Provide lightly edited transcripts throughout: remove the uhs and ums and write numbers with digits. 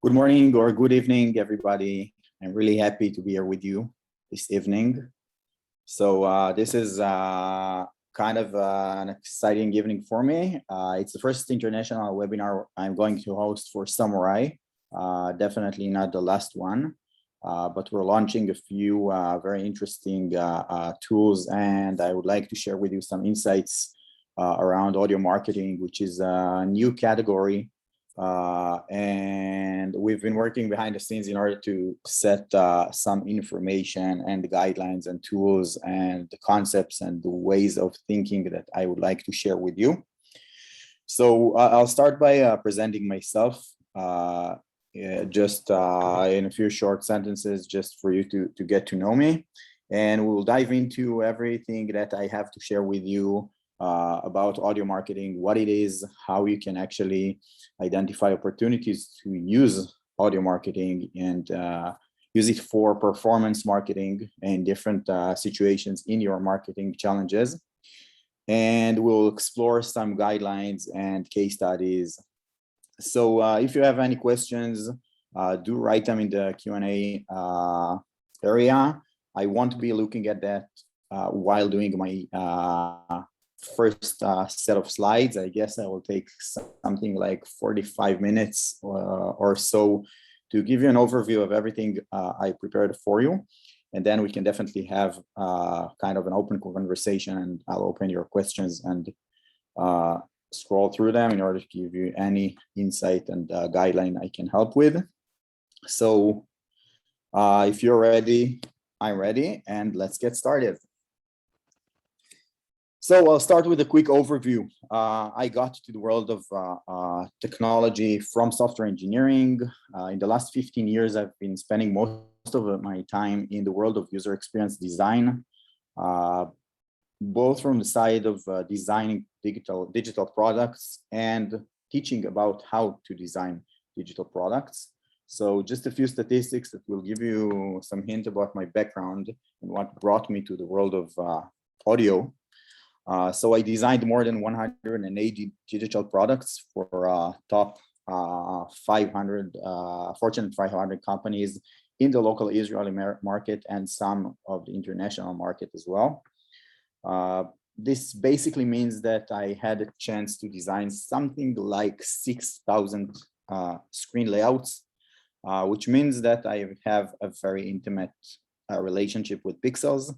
Good morning or good evening, everybody. I'm really happy to be here with you this evening. So this is kind of an exciting evening for me. It's the first international webinar I'm going to host for Summurai. Definitely not the last one, but we're launching a few very interesting tools, and I would like to share with you some insights around audio marketing, which is a new category. And we've been working behind the scenes in order to set some information and the guidelines and tools and the concepts and the ways of thinking that I would like to share with you. So I'll start by presenting myself just in a few short sentences, just for you to get to know me. And we'll dive into everything that I have to share with you about audio marketing, what it is, how you can actually identify opportunities to use audio marketing and use it for performance marketing in different situations in your marketing challenges. And we'll explore some guidelines and case studies. So if you have any questions, do write them in the Q&A area. I won't be looking at that while doing my first set of slides. I guess I will take something like 45 minutes or so to give you an overview of everything I prepared for you. And then we can definitely have kind of an open conversation, and I'll open your questions and scroll through them in order to give you any insight and guideline I can help with. So if you're ready, I'm ready, and let's get started. So I'll start with a quick overview. I got to the world of technology from software engineering. In the last 15 years, I've been spending most of my time in the world of user experience design, both from the side of designing digital products and teaching about how to design digital products. So just a few statistics that will give you some hint about my background and what brought me to the world of audio. So I designed more than 180 digital products for top 500 Fortune 500 companies in the local Israeli market and some of the international market as well. This basically means that I had a chance to design something like 6,000 screen layouts, which means that I have a very intimate relationship with pixels.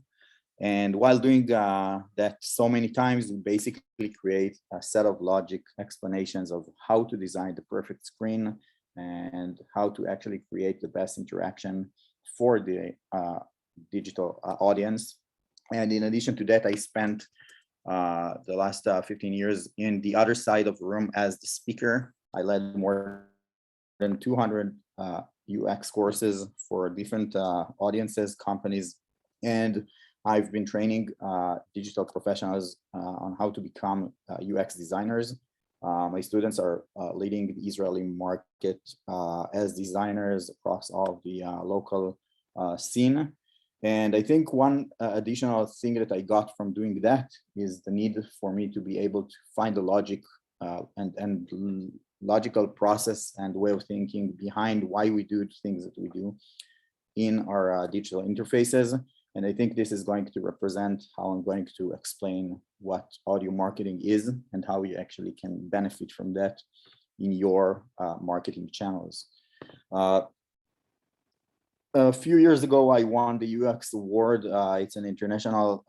And while doing that so many times, we basically create a set of logic explanations of how to design the perfect screen and how to actually create the best interaction for the digital audience. And in addition to that, I spent the last 15 years in the other side of the room as the speaker. I led more than 200 UX courses for different audiences, companies, and I've been training digital professionals on how to become UX designers. My students are leading the Israeli market as designers across all of the local scene. And I think one additional thing that I got from doing that is the need for me to be able to find the logic and logical process and way of thinking behind why we do things that we do in our digital interfaces. And I think this is going to represent how I'm going to explain what audio marketing is and how you actually can benefit from that in your marketing channels. A few years ago, I won the UX award. It's an international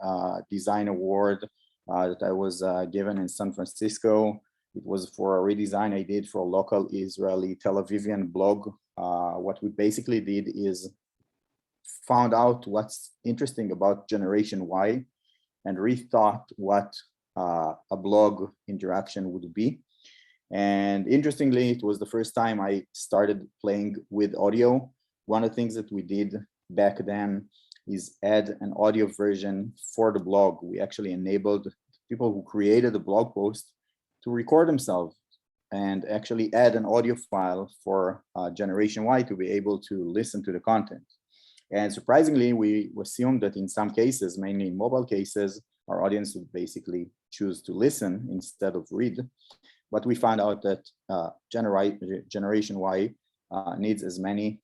design award that I was given in San Francisco. It was for a redesign I did for a local Israeli Tel Avivian blog. What we basically did is found out what's interesting about Generation Y and rethought what a blog interaction would be. And interestingly, it was the first time I started playing with audio. One of the things that we did back then is add an audio version for the blog. We actually enabled people who created a blog post to record themselves and actually add an audio file for Generation Y to be able to listen to the content. And surprisingly, we assumed that in some cases, mainly in mobile cases, our audience would basically choose to listen instead of read. But we found out that Generation Y needs as many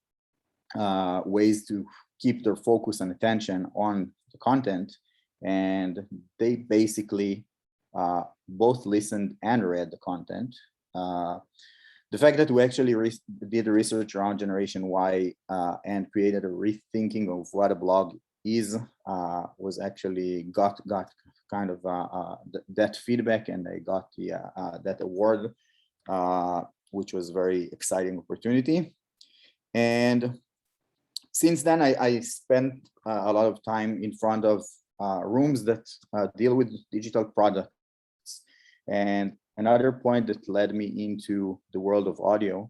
ways to keep their focus and attention on the content. And they basically both listened and read the content. The fact that we actually did research around Generation Y and created a rethinking of what a blog is was actually got kind of that feedback, and I got the that award, which was very exciting opportunity. And since then, I spent a lot of time in front of rooms that deal with digital products. And another point that led me into the world of audio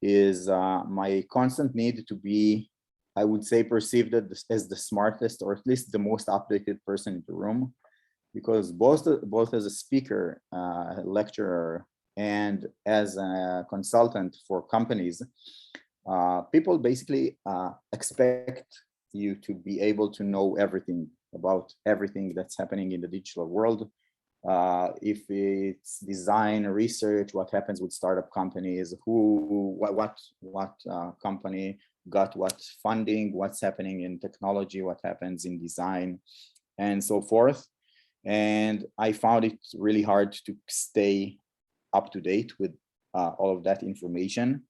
is my constant need to be, I would say, perceived as the smartest, or at least the most updated person in the room, because both as a speaker, lecturer, and as a consultant for companies, people basically expect you to be able to know everything about everything that's happening in the digital world. If it's design, research, what happens with startup companies, what company got what funding, what's happening in technology, what happens in design, and so forth. And I found it really hard to stay up to date with all of that information.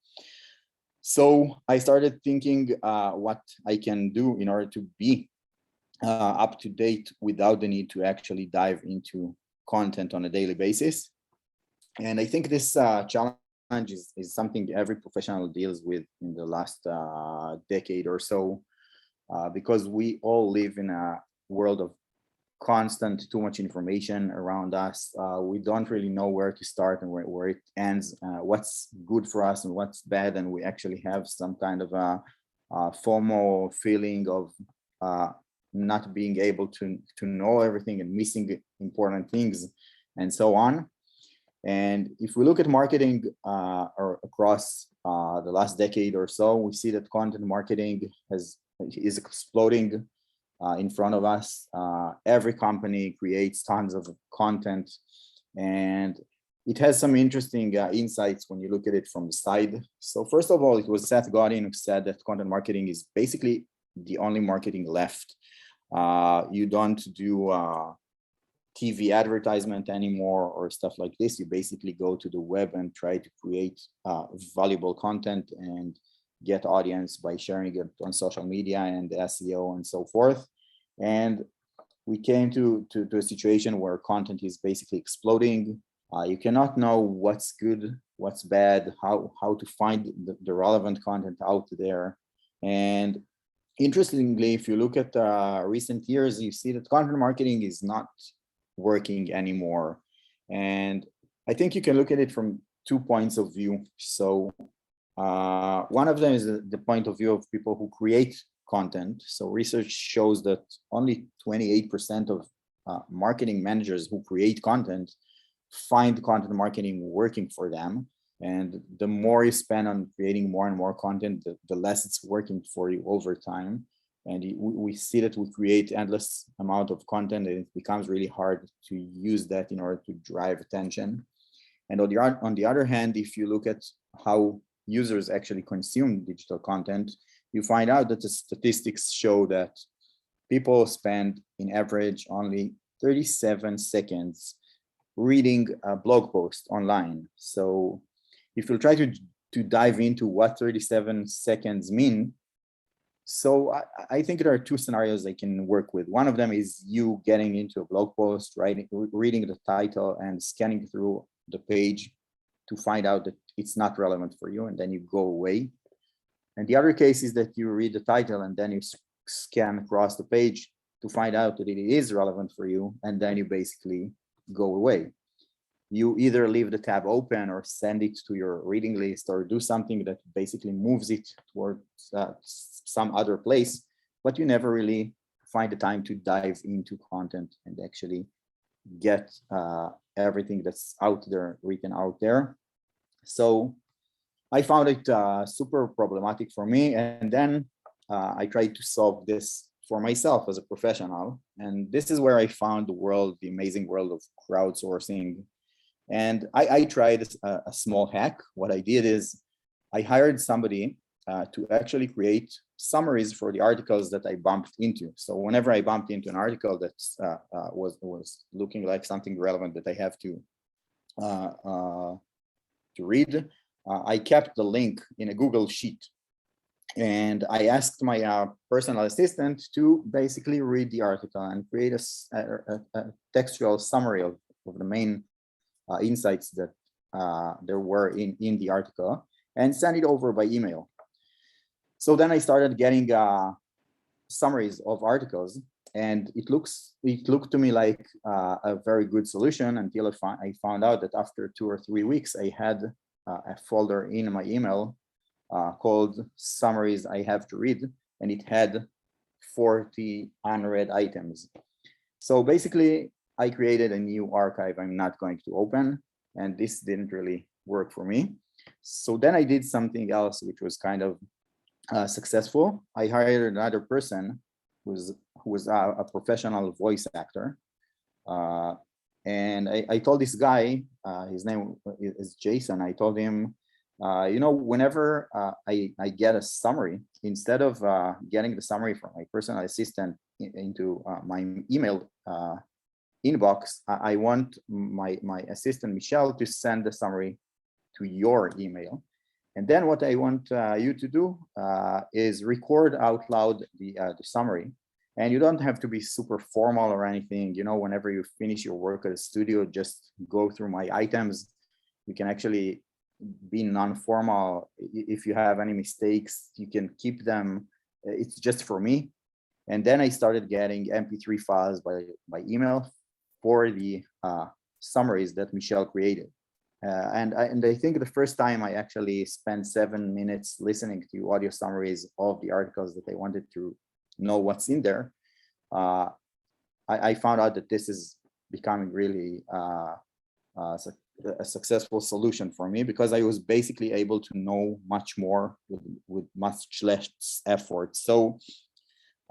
So I started thinking what I can do in order to be up to date without the need to actually dive into content on a daily basis. And I think this challenge is something every professional deals with in the last decade or so, because we all live in a world of constant, too much information around us. We don't really know where to start and where it ends, what's good for us and what's bad. And we actually have some kind of a FOMO feeling of not being able to know everything and missing important things and so on. And if we look at marketing or across the last decade or so, we see that content marketing is exploding in front of us. Every company creates tons of content, and it has some interesting insights when you look at it from the side. So first of all, it was Seth Godin who said that content marketing is basically the only marketing left. You don't do TV advertisement anymore or stuff like this. You basically go to the web and try to create valuable content and get audience by sharing it on social media and SEO and so forth. And we came to a situation where content is basically exploding. You cannot know what's good, what's bad, how to find the relevant content out there. And interestingly, if you look at recent years, you see that content marketing is not working anymore. And I think you can look at it from 2 points of view. So one of them is the point of view of people who create content. So research shows that only 28% of marketing managers who create content find content marketing working for them. And the more you spend on creating more and more content, the less it's working for you over time. And we see that we create endless amount of content, and it becomes really hard to use that in order to drive attention. And on the other hand, if you look at how users actually consume digital content, you find out that the statistics show that people spend in average only 37 seconds reading a blog post online. So if you try to dive into what 37 seconds mean, so I think there are two scenarios I can work with. One of them is you getting into a blog post, reading the title and scanning through the page to find out that it's not relevant for you, and then you go away. And the other case is that you read the title and then you scan across the page to find out that it is relevant for you, and then you basically go away. You either leave the tab open or send it to your reading list or do something that basically moves it towards some other place, but you never really find the time to dive into content and actually get everything that's out there, written out there. So I found it super problematic for me. And then I tried to solve this for myself as a professional. And this is where I found the amazing world of crowdsourcing. And I tried a small hack. What I did is I hired somebody to actually create summaries for the articles that I bumped into. So whenever I bumped into an article that was looking like something relevant that I have to read, I kept the link in a Google Sheet. And I asked my personal assistant to basically read the article and create a textual summary of the main insights that there were in the article and send it over by email. So then I started getting summaries of articles, and it looked to me like a very good solution until I found out that after 2 or 3 weeks, I had a folder in my email called Summaries I Have to Read, and it had 40 unread items. So basically, I created a new archive I'm not going to open, and this didn't really work for me. So then I did something else, which was kind of successful. I hired another person who was a professional voice actor. And I told this guy, his name is Jason, I told him, you know, whenever I get a summary, instead of getting the summary from my personal assistant into my email inbox, I want my assistant, Michelle, to send the summary to your email. And then what I want you to do is record out loud the summary. And you don't have to be super formal or anything. You know, whenever you finish your work at a studio, just go through my items. You can actually be non-formal. If you have any mistakes, you can keep them. It's just for me. And then I started getting MP3 files by email for the summaries that Michelle created. And I think the first time I actually spent 7 minutes listening to audio summaries of the articles that I wanted to know what's in there, I found out that this is becoming really a successful solution for me, because I was basically able to know much more with much less effort. So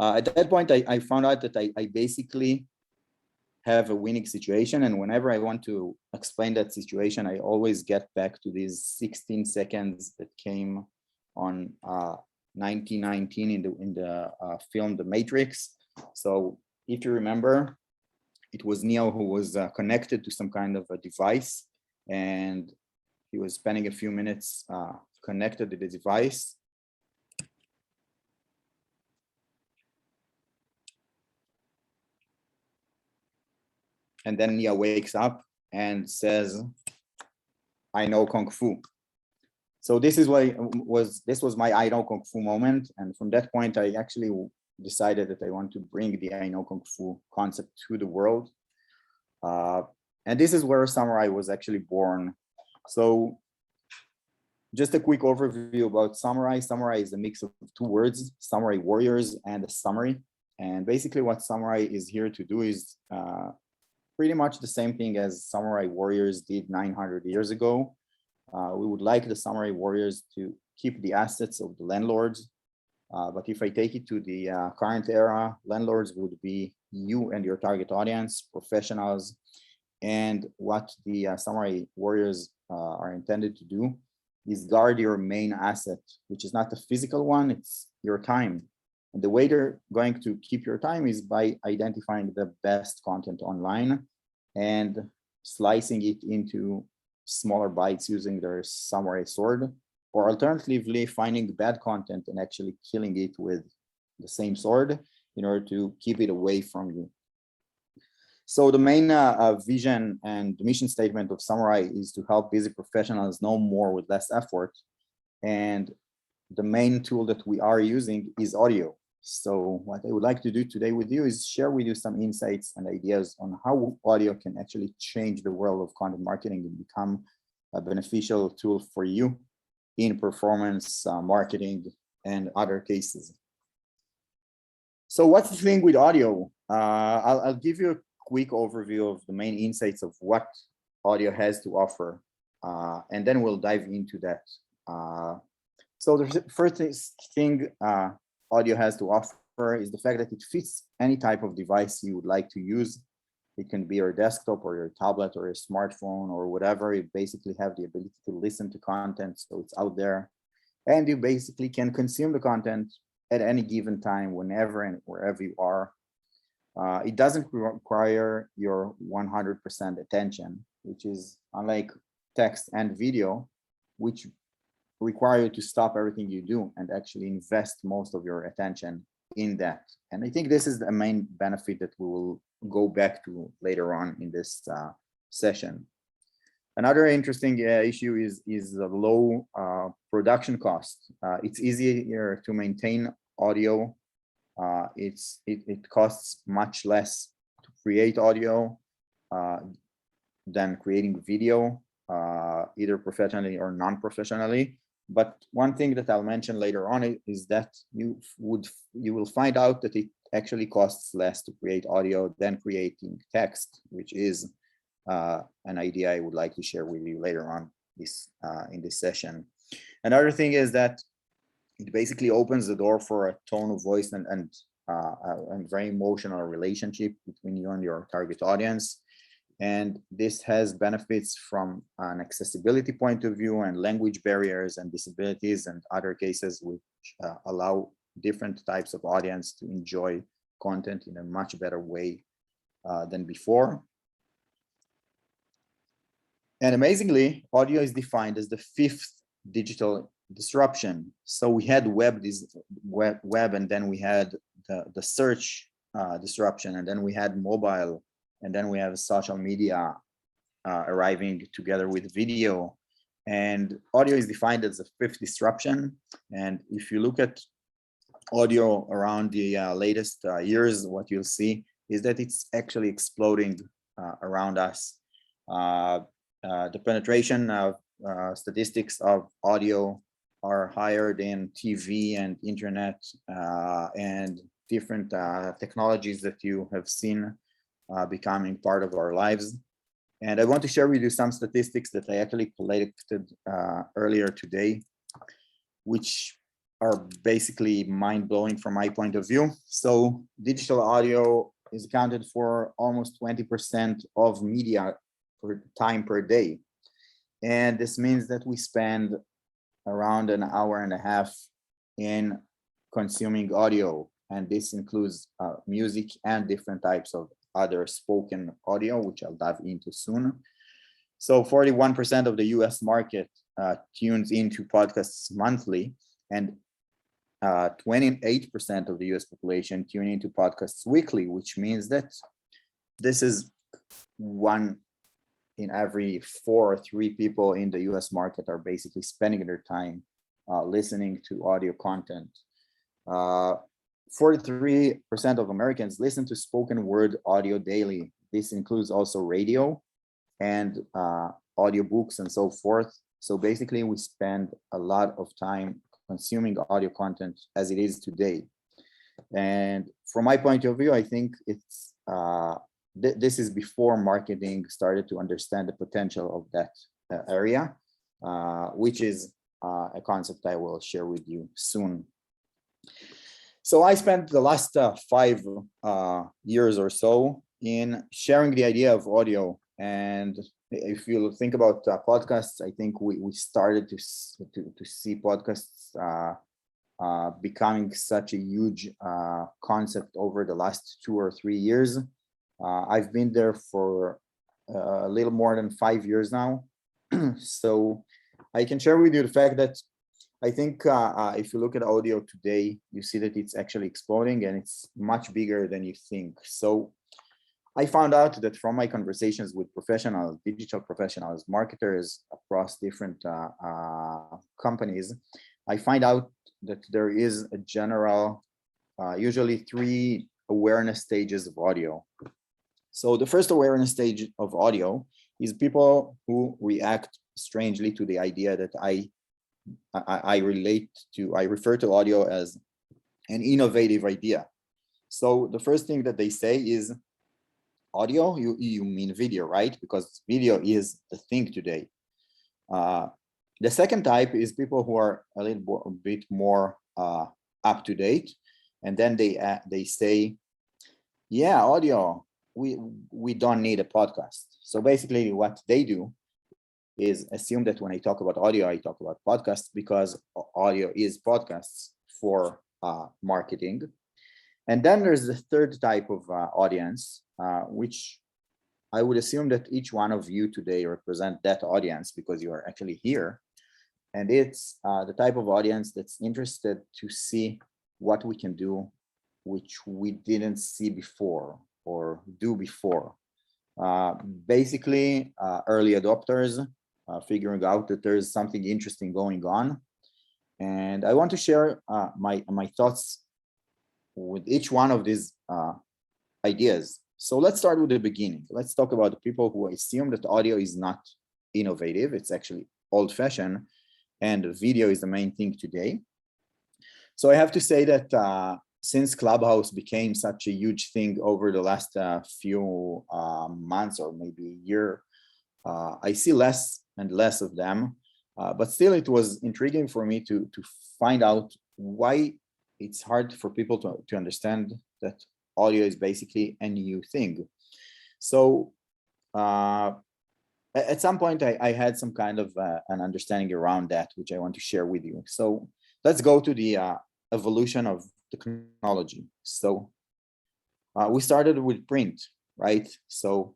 at that point, I found out that I basically have a winning situation, and whenever I want to explain that situation, I always get back to these 16 seconds that came on 1919 in the film The Matrix. So if you remember, it was Neo who was connected to some kind of a device, and he was spending a few minutes connected to the device. And then Neo wakes up and says, "I know Kung Fu." So this is what this was my I know Kung Fu moment. And from that point, I actually decided that I want to bring the I know Kung Fu concept to the world. And this is where Summurai was actually born. So just a quick overview about Summurai. Summurai is a mix of 2 words, Samurai Warriors and a summary. And basically what Summurai is here to do is pretty much the same thing as Samurai Warriors did 900 years ago. We would like the Samurai Warriors to keep the assets of the landlords. But if I take it to the current era, landlords would be you and your target audience, professionals. And what the Samurai Warriors are intended to do is guard your main asset, which is not the physical one, it's your time. And the way they're going to keep your time is by identifying the best content online and slicing it into smaller bites using their samurai sword, or alternatively finding bad content and actually killing it with the same sword in order to keep it away from you. So the main vision and the mission statement of Summurai is to help busy professionals know more with less effort. And the main tool that we are using is audio. So what I would like to do today with you is share with you some insights and ideas on how audio can actually change the world of content marketing and become a beneficial tool for you in performance marketing and other cases. So what's the thing with audio? I'll give you a quick overview of the main insights of what audio has to offer, and then we'll dive into that. So the first thing audio has to offer is the fact that it fits any type of device you would like to use. It can be your desktop or your tablet or your smartphone or whatever. You basically have the ability to listen to content, so it's out there. and you basically can consume the content at any given time, whenever and wherever you are. It doesn't require your 100% attention, which is unlike text and video, which require you to stop everything you do and actually invest most of your attention in that. And I think this is the main benefit that we will go back to later on in this session. Another interesting issue is the low production cost. It's easier to maintain audio. It costs much less to create audio than creating video, either professionally or non-professionally. But one thing that I'll mention later on is that you will find out that it actually costs less to create audio than creating text, which is an idea I would like to share with you later on in this session. Another thing is that it basically opens the door for a tone of voice and very emotional relationship between you and your target audience. And this has benefits from an accessibility point of view and language barriers and disabilities and other cases which allow different types of audience to enjoy content in a much better way than before. And amazingly, audio is defined as the fifth digital disruption. So we had web, and then we had the search disruption, and then we had mobile, and then we have social media arriving together with video. And audio is defined as the fifth disruption. And if you look at audio around the latest years, what you'll see is that it's actually exploding around us. The penetration of statistics of audio are higher than TV and internet and different technologies that you have seen becoming part of our lives. And I want to share with you some statistics that I actually collected earlier today, which are basically mind-blowing from my point of view. So digital audio is accounted for almost 20% of media time per day. And this means that we spend around an hour and a half in consuming audio. And this includes music and different types of other spoken audio, which I'll dive into soon. So 41% of the US market tunes into podcasts monthly, and 28% of the US population tune into podcasts weekly, which means that this is 1 in every 4 or 3 people in the US market are basically spending their time listening to audio content. 43% of Americans listen to spoken word audio daily. This includes also radio and audiobooks and so forth. So basically we spend a lot of time consuming audio content as it is today. And from my point of view, I think it's this is before marketing started to understand the potential of that area, which is a concept I will share with you soon. So I spent the last 5 years or so in sharing the idea of audio. And if you think about podcasts, I think we started to see podcasts becoming such a huge concept over the last 2 or 3 years. I've been there for a little more than 5 years now. So I can share with you the fact that I think if you look at audio today, you see that it's actually exploding and it's much bigger than you think. So I found out that from my conversations with professionals, digital professionals, marketers across different companies, I find out that there is a general, usually 3 awareness stages of audio. So the first awareness stage of audio is people who react strangely to the idea that I refer to audio as an innovative idea. So the first thing that they say is, audio, you mean video, right? Because video is the thing today. The second type is people who are a little bit more up to date, and then they say, yeah, audio, we don't need a podcast. So basically what they do is assume that when I talk about audio, I talk about podcasts because audio is podcasts for marketing. And then there's the third type of audience, which I would assume that each one of you today represent that audience because you are actually here. And it's the type of audience that's interested to see what we can do, which we didn't see before or do before. Basically, early adopters, figuring out that there's something interesting going on. And I want to share my thoughts with each one of these ideas. So let's start with the beginning. Let's talk about the people who assume that audio is not innovative. It's actually old-fashioned, and video is the main thing today. So I have to say that since ClubHouse became such a huge thing over the last few months or maybe a year, I see less and less of them. But still, it was intriguing for me to find out why it's hard for people to understand that audio is basically a new thing. So at some point, I had some kind of an understanding around that, which I want to share with you. So let's go to the evolution of technology. So we started with print, right? So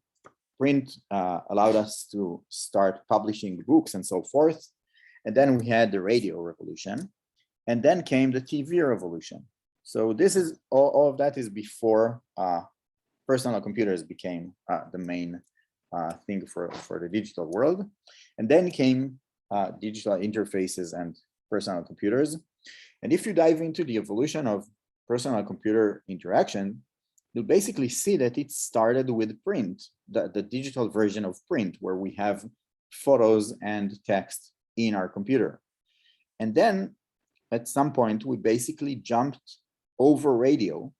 print allowed us to start publishing books and so forth. And then we had the radio revolution. And then came the TV revolution. So this is all of that is before personal computers became the main thing for the digital world. And then came digital interfaces and personal computers. And if you dive into the evolution of personal computer interaction, you'll basically see that it started with print, the digital version of print, where we have photos and text in our computer. And then at some point, we basically jumped over radio,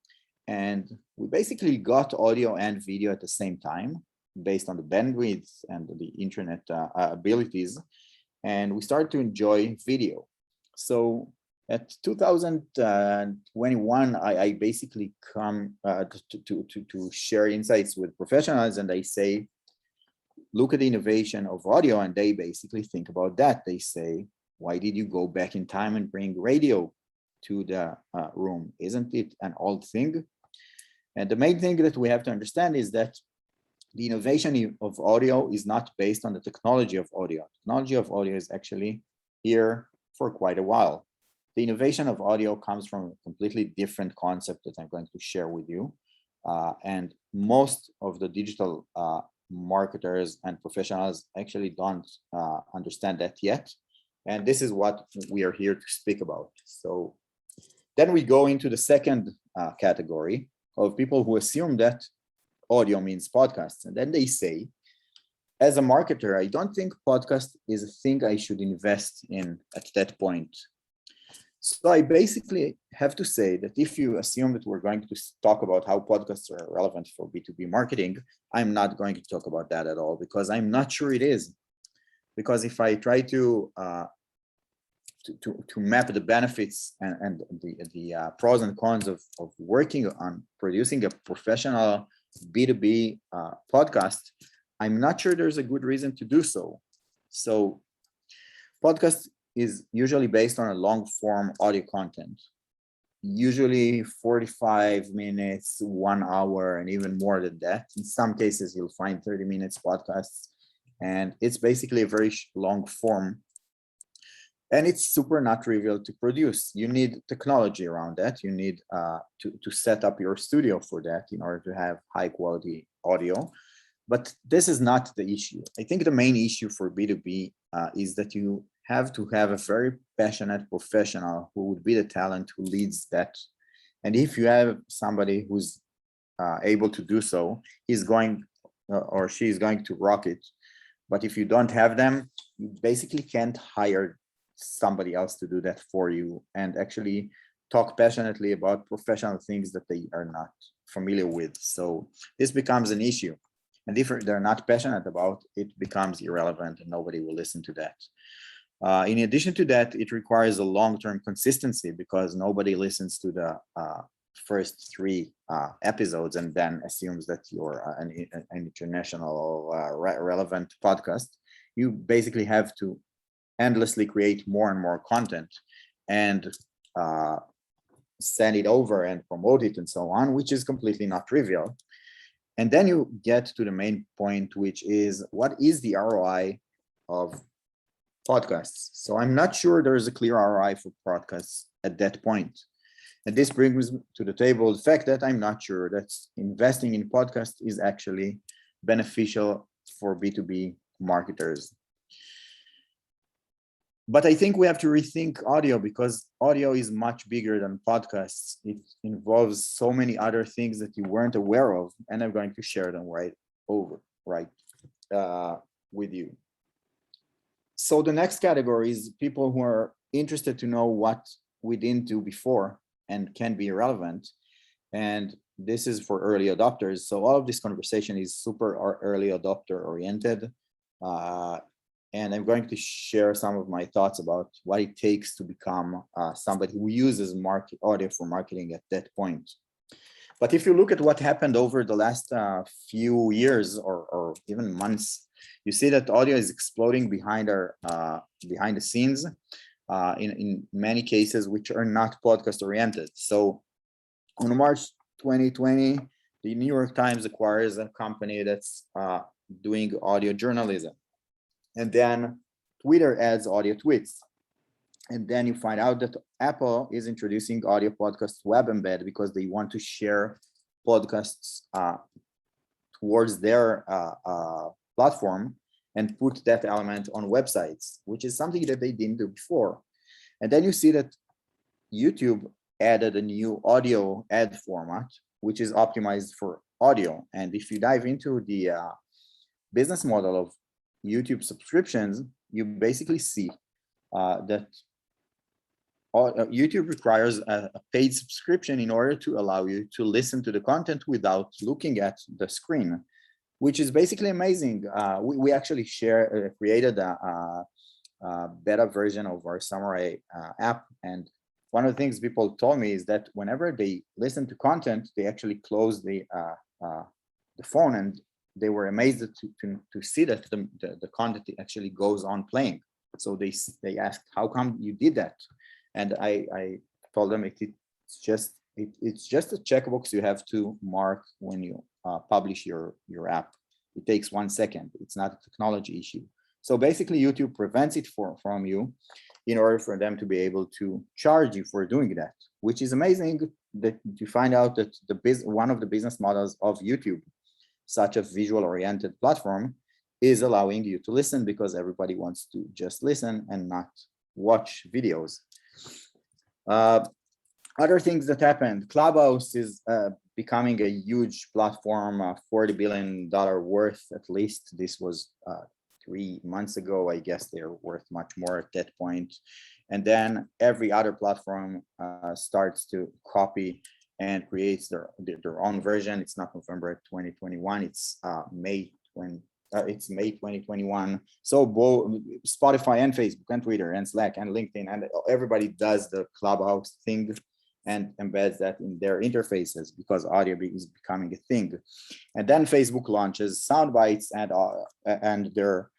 and we basically got audio and video at the same time based on the bandwidth and the internet abilities, and we started to enjoy video. So at 2021, I basically come to share insights with professionals, and I say, look at the innovation of audio, and they basically think about that. They say, why did you go back in time and bring radio to the room? Isn't it an old thing? And the main thing that we have to understand is that the innovation of audio is not based on the technology of audio. Technology of audio is actually here for quite a while. The innovation of audio comes from a completely different concept that I'm going to share with you. And most of the digital marketers and professionals actually don't understand that yet. And this is what we are here to speak about. So then we go into the second category of people who assume that audio means podcasts. And then they say, as a marketer, I don't think podcast is a thing I should invest in at that point. So I basically have to say that if you assume that we're going to talk about how podcasts are relevant for B2B marketing, I'm not going to talk about that at all, because I'm not sure it is. Because if I try to map the benefits and the pros and cons of working on producing a professional B2B podcast, I'm not sure there's a good reason to do so. So podcast is usually based on a long form audio content, usually 45 minutes, 1 hour, and even more than that. In some cases, you'll find 30 minutes podcasts, and it's basically a very long form. And it's super not trivial to produce. You need technology around that. You need to set up your studio for that in order to have high quality audio. But this is not the issue. I think the main issue for B2B is that you have to have a very passionate professional who would be the talent who leads that. And if you have somebody who's able to do so, he's going or she's going to rock it. But if you don't have them, you basically can't hire somebody else to do that for you and actually talk passionately about professional things that they are not familiar with. So this becomes an issue. And if they're not passionate about it, it becomes irrelevant and nobody will listen to that. In addition to that, it requires a long-term consistency because nobody listens to the first 3 episodes and then assumes that you're an international relevant podcast. you basically have to endlessly create more and more content and send it over and promote it and so on, which is completely not trivial. And then you get to the main point, which is what is the ROI of podcasts? So I'm not sure there is a clear ROI for podcasts at that point. And this brings to the table the fact that I'm not sure that investing in podcasts is actually beneficial for B2B marketers. But I think we have to rethink audio, because audio is much bigger than podcasts. It involves so many other things that you weren't aware of, and I'm going to share them right with you. So the next category is people who are interested to know what we didn't do before and can be relevant. And this is for early adopters. So all of this conversation is super early adopter oriented. And I'm going to share some of my thoughts about what it takes to become somebody who uses audio for marketing at that point. But if you look at what happened over the last few years or even months, you see that audio is exploding behind the scenes in many cases which are not podcast oriented. So on March 2020, the New York Times acquires a company that's doing audio journalism. And then Twitter adds audio tweets. And then you find out that Apple is introducing audio podcast web embed because they want to share podcasts towards their platform and put that element on websites, which is something that they didn't do before. And then you see that YouTube added a new audio ad format, which is optimized for audio. And if you dive into the business model of YouTube subscriptions, you basically see that YouTube requires a paid subscription in order to allow you to listen to the content without looking at the screen, which is basically amazing. We actually created a beta version of our Summurai app. And one of the things people told me is that whenever they listen to content, they actually close the phone, and they were amazed to see that the content actually goes on playing. So they asked, how come you did that? And I told them it's just a checkbox you have to mark when you publish your app. It takes 1 second. It's not a technology issue. So basically YouTube prevents it from you in order for them to be able to charge you for doing that, which is amazing that you find out that one of the business models of YouTube, such a visual-oriented platform, is allowing you to listen because everybody wants to just listen and not watch videos. Other things that happened, ClubHouse is becoming a huge platform, $40 billion worth at least. This was 3 months ago. I guess they're worth much more at that point. And then every other platform starts to copy and creates their own version. It's not November 2021, it's May 2021. So both Spotify and Facebook and Twitter and Slack and LinkedIn and everybody does the ClubHouse thing and embeds that in their interfaces because audio is becoming a thing. And then Facebook launches sound bites and their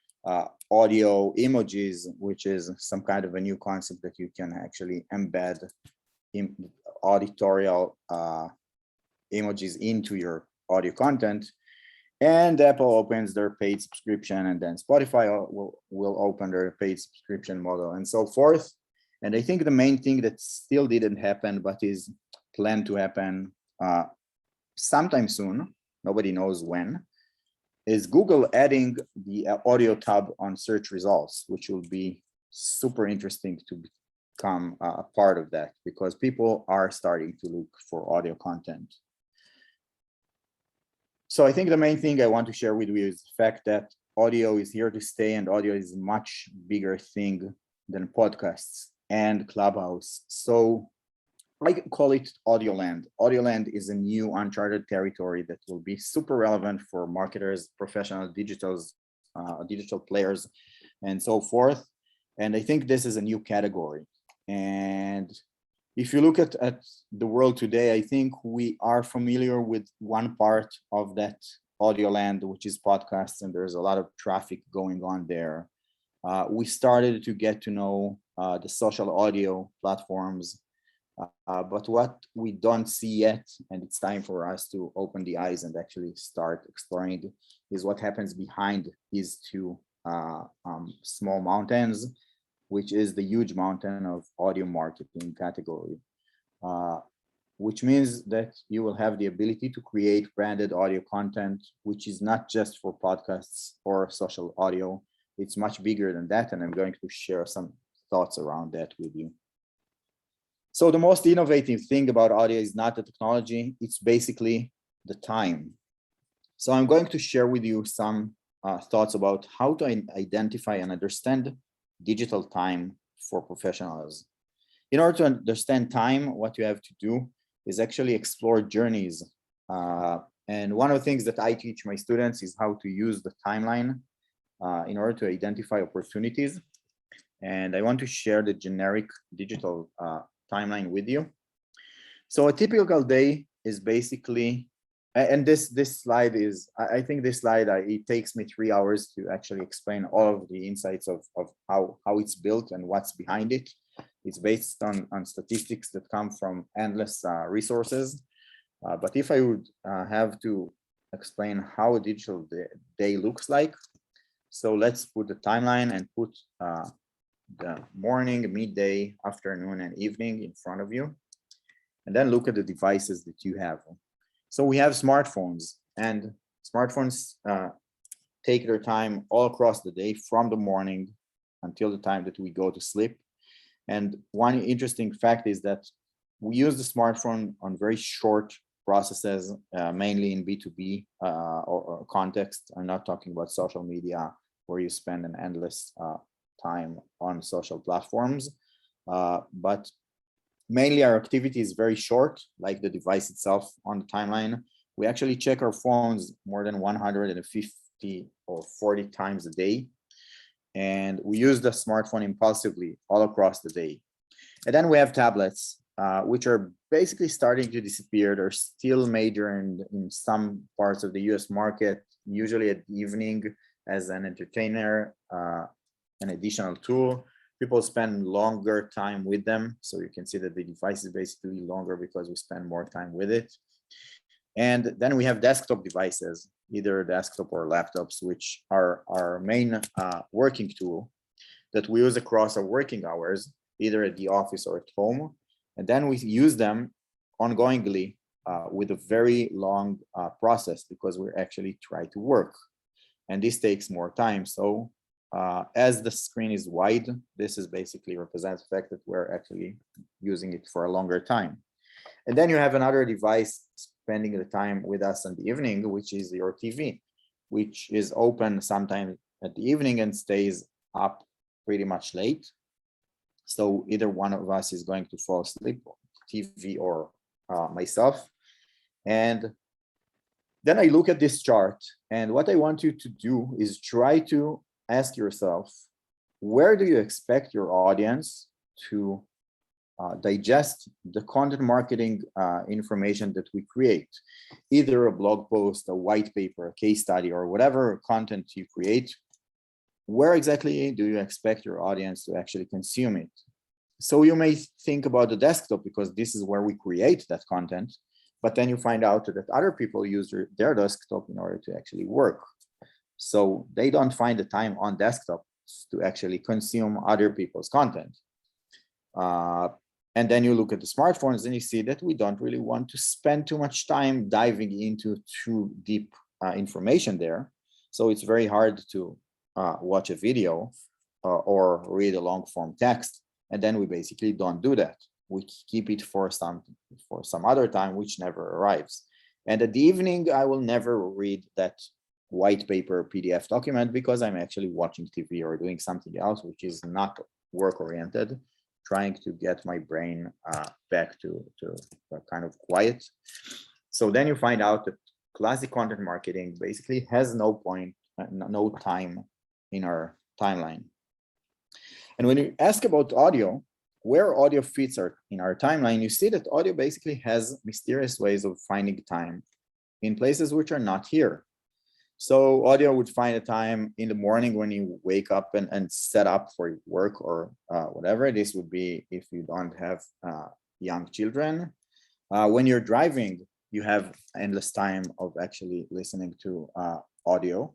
audio emojis, which is some kind of a new concept that you can actually embed in auditorial emojis into your audio content. And Apple opens their paid subscription, and then Spotify will open their paid subscription model and so forth. And I think the main thing that still didn't happen, but is planned to happen sometime soon, nobody knows when, is Google adding the audio tab on search results, which will be super interesting to become a part of that because people are starting to look for audio content. So I think the main thing I want to share with you is the fact that audio is here to stay, and audio is a much bigger thing than podcasts and ClubHouse. So I call it Audioland. Audioland is a new uncharted territory that will be super relevant for marketers, professional digital players, and so forth. And I think this is a new category. And if you look at the world today, I think we are familiar with one part of that Audioland, which is podcasts, and there's a lot of traffic going on there. We started to get to know the social audio platforms, but what we don't see yet, and it's time for us to open the eyes and actually start exploring, is what happens behind these two small mountains, which is the huge mountain of audio marketing category, which means that you will have the ability to create branded audio content, which is not just for podcasts or social audio. It's much bigger than that, and I'm going to share some thoughts around that with you. So the most innovative thing about audio is not the technology, it's basically the time. So I'm going to share with you some thoughts about how to identify and understand digital time for professionals. In order to understand time, what you have to do is actually explore journeys. And one of the things that I teach my students is how to use the timeline in order to identify opportunities. And I want to share the generic digital timeline with you. So a typical day is basically, and this slide is, I think this slide, it takes me 3 hours to actually explain all of the insights of how it's built and what's behind it. It's based on statistics that come from endless resources. But if I would have to explain how a digital day looks like, so let's put the timeline and put the morning, midday, afternoon, and evening in front of you. And then look at the devices that you have. So we have smartphones, and smartphones take their time all across the day from the morning until the time that we go to sleep. And one interesting fact is that we use the smartphone on very short processes, mainly in B2B or context. I'm not talking about social media where you spend an endless time on social platforms, but mainly our activity is very short, like the device itself on the timeline. We actually check our phones more than 150 or 40 times a day. And we use the smartphone impulsively all across the day. And then we have tablets, which are basically starting to disappear. They're still major in some parts of the US market, usually at the evening as an entertainer, an additional tool. People spend longer time with them. So you can see that the device is basically longer because we spend more time with it. And then we have desktop devices, either desktop or laptops, which are our main working tool that we use across our working hours, either at the office or at home. And then we use them ongoingly with a very long process because we actually try to work. And this takes more time. So as the screen is wide, this is basically represents the fact that we're actually using it for a longer time. And then you have another device spending the time with us in the evening, which is your TV, which is open sometime at the evening and stays up pretty much late. So either one of us is going to fall asleep, TV or myself. And then I look at this chart, and what I want you to do is try to ask yourself, where do you expect your audience to digest the content marketing information that we create, either a blog post, a white paper, a case study, or whatever content you create? Where exactly do you expect your audience to actually consume it? So you may think about the desktop because this is where we create that content, but then you find out that other people use their desktop in order to actually work. So they don't find the time on desktop to actually consume other people's content. And then you look at the smartphones and you see that we don't really want to spend too much time diving into too deep information there. So it's very hard to watch a video or read a long form text. And then we basically don't do that. We keep it for some other time, which never arrives. And at the evening, I will never read that white paper PDF document because I'm actually watching TV or doing something else, which is not work oriented, trying to get my brain back to kind of quiet. So then you find out that classic content marketing basically has no time in our timeline. And when you ask about audio, where audio fits in our timeline, you see that audio basically has mysterious ways of finding time in places which are not here. So audio would find a time in the morning when you wake up and set up for work or whatever. This would be if you don't have young children. When you're driving, you have endless time of actually listening to audio.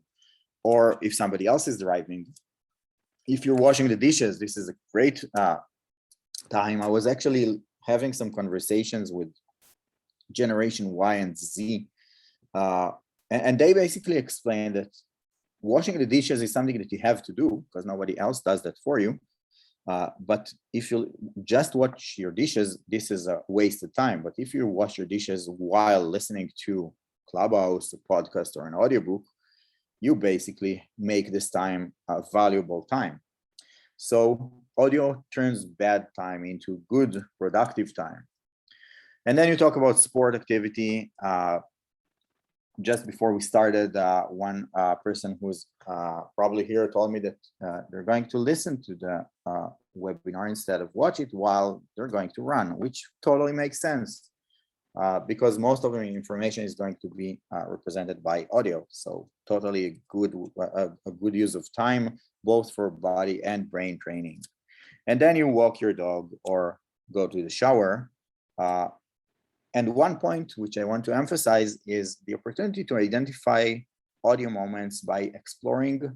Or if somebody else is driving, if you're washing the dishes, this is a great time. I was actually having some conversations with Generation Y and Z, and they basically explained that washing the dishes is something that you have to do because nobody else does that for you. But if you just watch your dishes, this is a waste of time. But if you wash your dishes while listening to ClubHouse, a podcast, or an audiobook, you basically make this time a valuable time. So audio turns bad time into good, productive time. And then you talk about sport activity. Just before we started, one person who's probably here told me that they're going to listen to the webinar instead of watch it while they're going to run, which totally makes sense because most of the information is going to be represented by audio. So totally a good use of time, both for body and brain training. And then you walk your dog or go to the shower. And one point which I want to emphasize is the opportunity to identify audio moments by exploring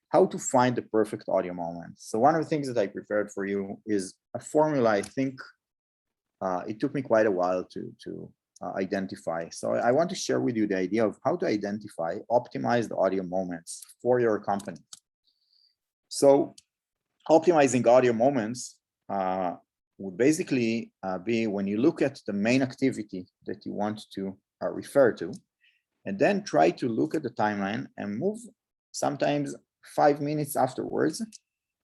how to find the perfect audio moment. So one of the things that I prepared for you is a formula. I think it took me quite a while to identify. So I want to share with you the idea of how to identify optimized audio moments for your company. So optimizing audio moments would basically be when you look at the main activity that you want to refer to, and then try to look at the timeline and move sometimes 5 minutes afterwards,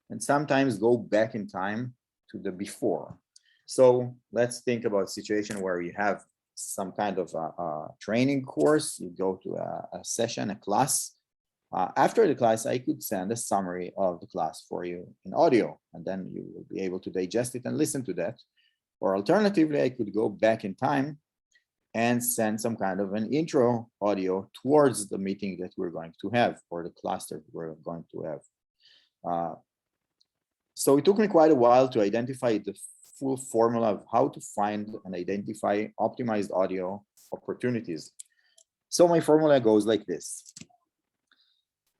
and sometimes go back in time to the before. So let's think about a situation where you have some kind of a training course, you go to a session, a class. After the class, I could send a summary of the class for you in audio, and then you will be able to digest it and listen to that. Or alternatively, I could go back in time and send some kind of an intro audio towards the meeting that we're going to have, or the class that we're going to have. So it took me quite a while to identify the full formula of how to find and identify optimized audio opportunities. So my formula goes like this.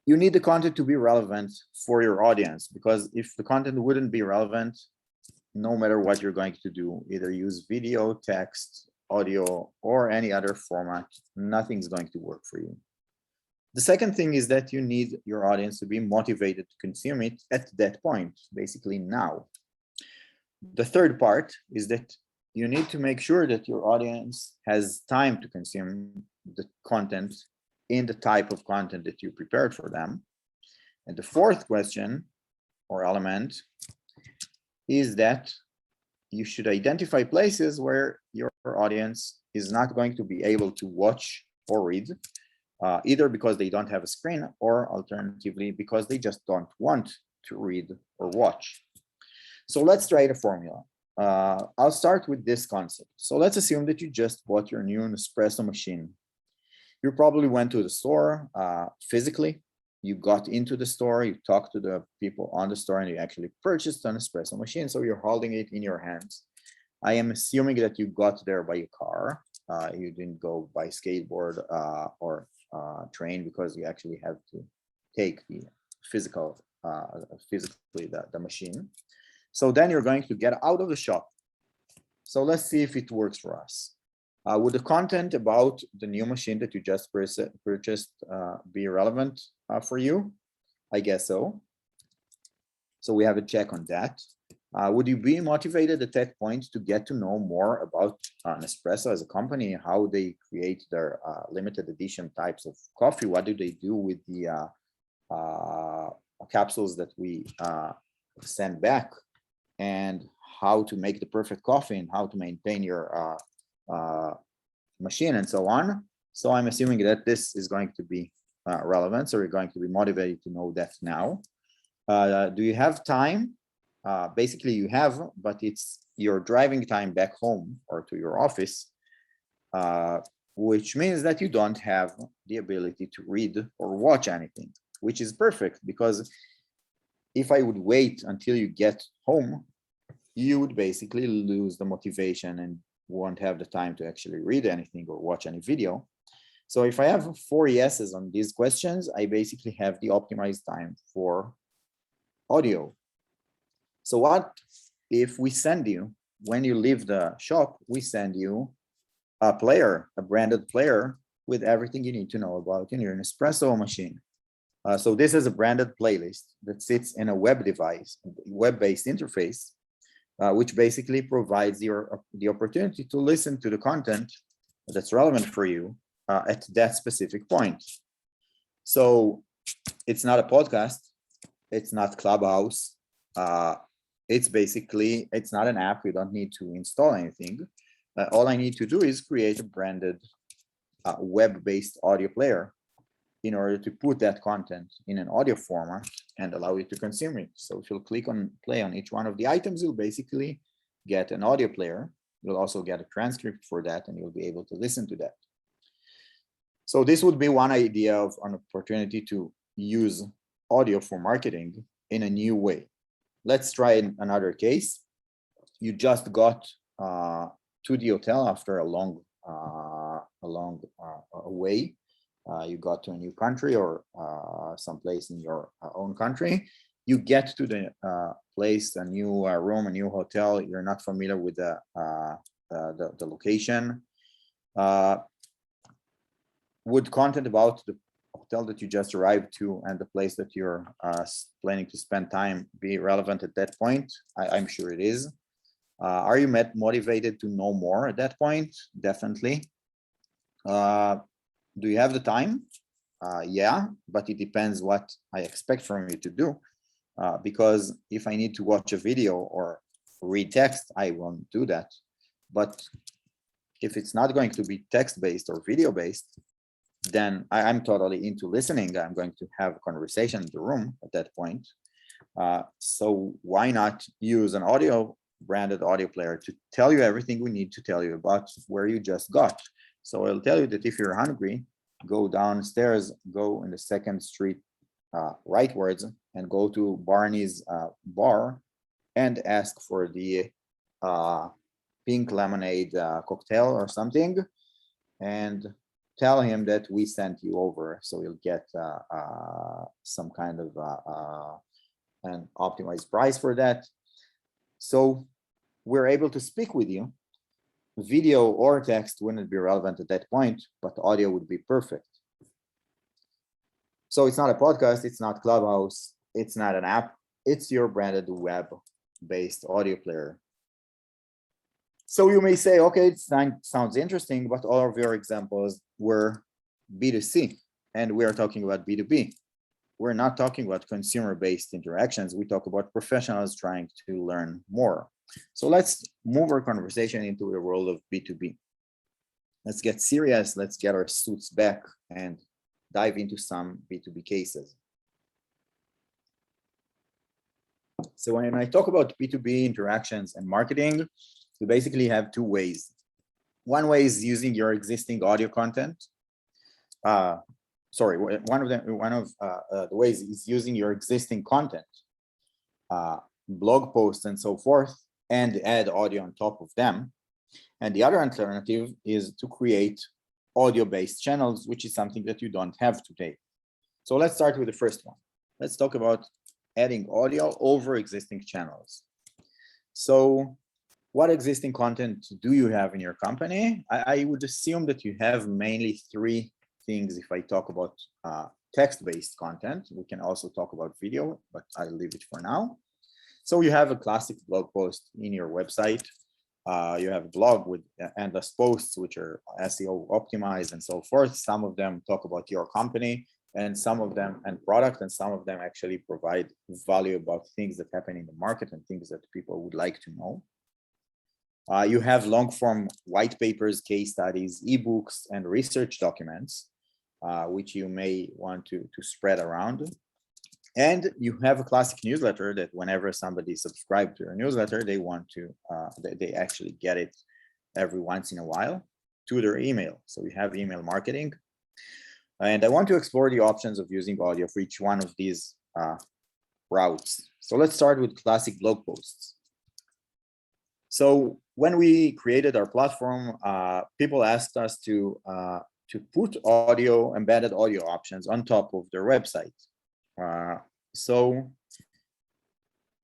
You need the content to be relevant for your audience, because if the content wouldn't be relevant, no matter what you're going to do, either use video, text, audio, or any other format, nothing's going to work for you. The second thing is that you need your audience to be motivated to consume it at that point, basically now. The third part is that you need to make sure that your audience has time to consume the content in the type of content that you prepared for them. And the fourth question or element is that you should identify places where your audience is not going to be able to watch or read, either because they don't have a screen, or alternatively because they just don't want to read or watch. So let's try the formula. I'll start with this concept. So let's assume that you just bought your new Nespresso machine. You probably went to the store physically. You got into the store, you talked to the people on the store, and you actually purchased an espresso machine. So you're holding it in your hands. I am assuming that you got there by a car. You didn't go by skateboard or train, because you actually have to take the physically the machine. So then you're going to get out of the shop. So let's see if it works for us. Would the content about the new machine that you just purchased be relevant for you? I guess so. So we have a check on that. Would you be motivated at that point to get to know more about Nespresso as a company, how they create their limited edition types of coffee? What do they do with the capsules that we send back, and how to make the perfect coffee, and how to maintain your machine, and so on? So I'm assuming that this is going to be relevant. So you're going to be motivated to know that now. Do you have time? Basically you have, but it's your driving time back home or to your office. which means that you don't have the ability to read or watch anything, which is perfect, because if I would wait until you get home, you would basically lose the motivation and won't have the time to actually read anything or watch any video. So if I have 4 yeses on these questions, I basically have the optimized time for audio. So what if we send you, when you leave the shop, we send you a player, a branded player with everything you need to know about your Nespresso machine. So this is a branded playlist that sits in a web device, web-based interface, which basically provides the opportunity to listen to the content that's relevant for you at that specific point. So it's not a podcast, it's not ClubHouse, it's not an app. You don't need to install anything. All I need to do is create a branded web-based audio player in order to put that content in an audio format and allow you to consume it. So if you'll click on play on each one of the items, you'll basically get an audio player. You'll also get a transcript for that, and you'll be able to listen to that. So this would be one idea of an opportunity to use audio for marketing in a new way. Let's try another case. You just got to the hotel after a long way. You got to a new country or someplace in your own country. You get to the place, a new room, a new hotel. You're not familiar with the location. Would content about the hotel that you just arrived to and the place that you're planning to spend time be relevant at that point? I'm sure it is. Are you motivated to know more at that point? Definitely. Do you have the time? Yeah, but it depends what I expect from you to do. Because if I need to watch a video or read text, I won't do that. But if it's not going to be text-based or video-based, then I'm totally into listening. I'm going to have a conversation in the room at that point. So why not use an branded audio player to tell you everything we need to tell you about where you just got. So I'll tell you that if you're hungry, go downstairs, go in the 2nd Street rightwards, and go to Barney's bar and ask for the pink lemonade cocktail or something, and tell him that we sent you over, so you'll get some kind of an optimized price for that. So we're able to speak with you. Video or text wouldn't be relevant at that point, but audio would be perfect. So it's not a podcast, it's not ClubHouse, it's not an app, it's your branded web-based audio player. So you may say, okay, it sounds interesting, but all of your examples were B2C, and we are talking about B2B. We're not talking about consumer-based interactions. We talk about professionals trying to learn more. So let's move our conversation into the world of B2B. Let's get serious. Let's get our suits back and dive into some B2B cases. So when I talk about B2B interactions and marketing, we basically have 2 ways. One way is using your existing audio content. One of the ways is using your existing content, blog posts and so forth, and add audio on top of them. And the other alternative is to create audio-based channels, which is something that you don't have today. So let's start with the first one. Let's talk about adding audio over existing channels. So what existing content do you have in your company? I would assume that you have mainly 3 things. If I talk about text-based content, we can also talk about video, but I'll leave it for now. So you have a classic blog post in your website. You have a blog with endless posts, which are SEO optimized and so forth. Some of them talk about your company, and some of them and product, and some of them actually provide value about things that happen in the market and things that people would like to know. You have long form white papers, case studies, ebooks, and research documents, which you may want to spread around. And you have a classic newsletter that whenever somebody subscribes to your newsletter, they want to, they actually get it every once in a while to their email. So we have email marketing. And I want to explore the options of using audio for each one of these routes. So let's start with classic blog posts. So when we created our platform, people asked us to put embedded audio options on top of their website. So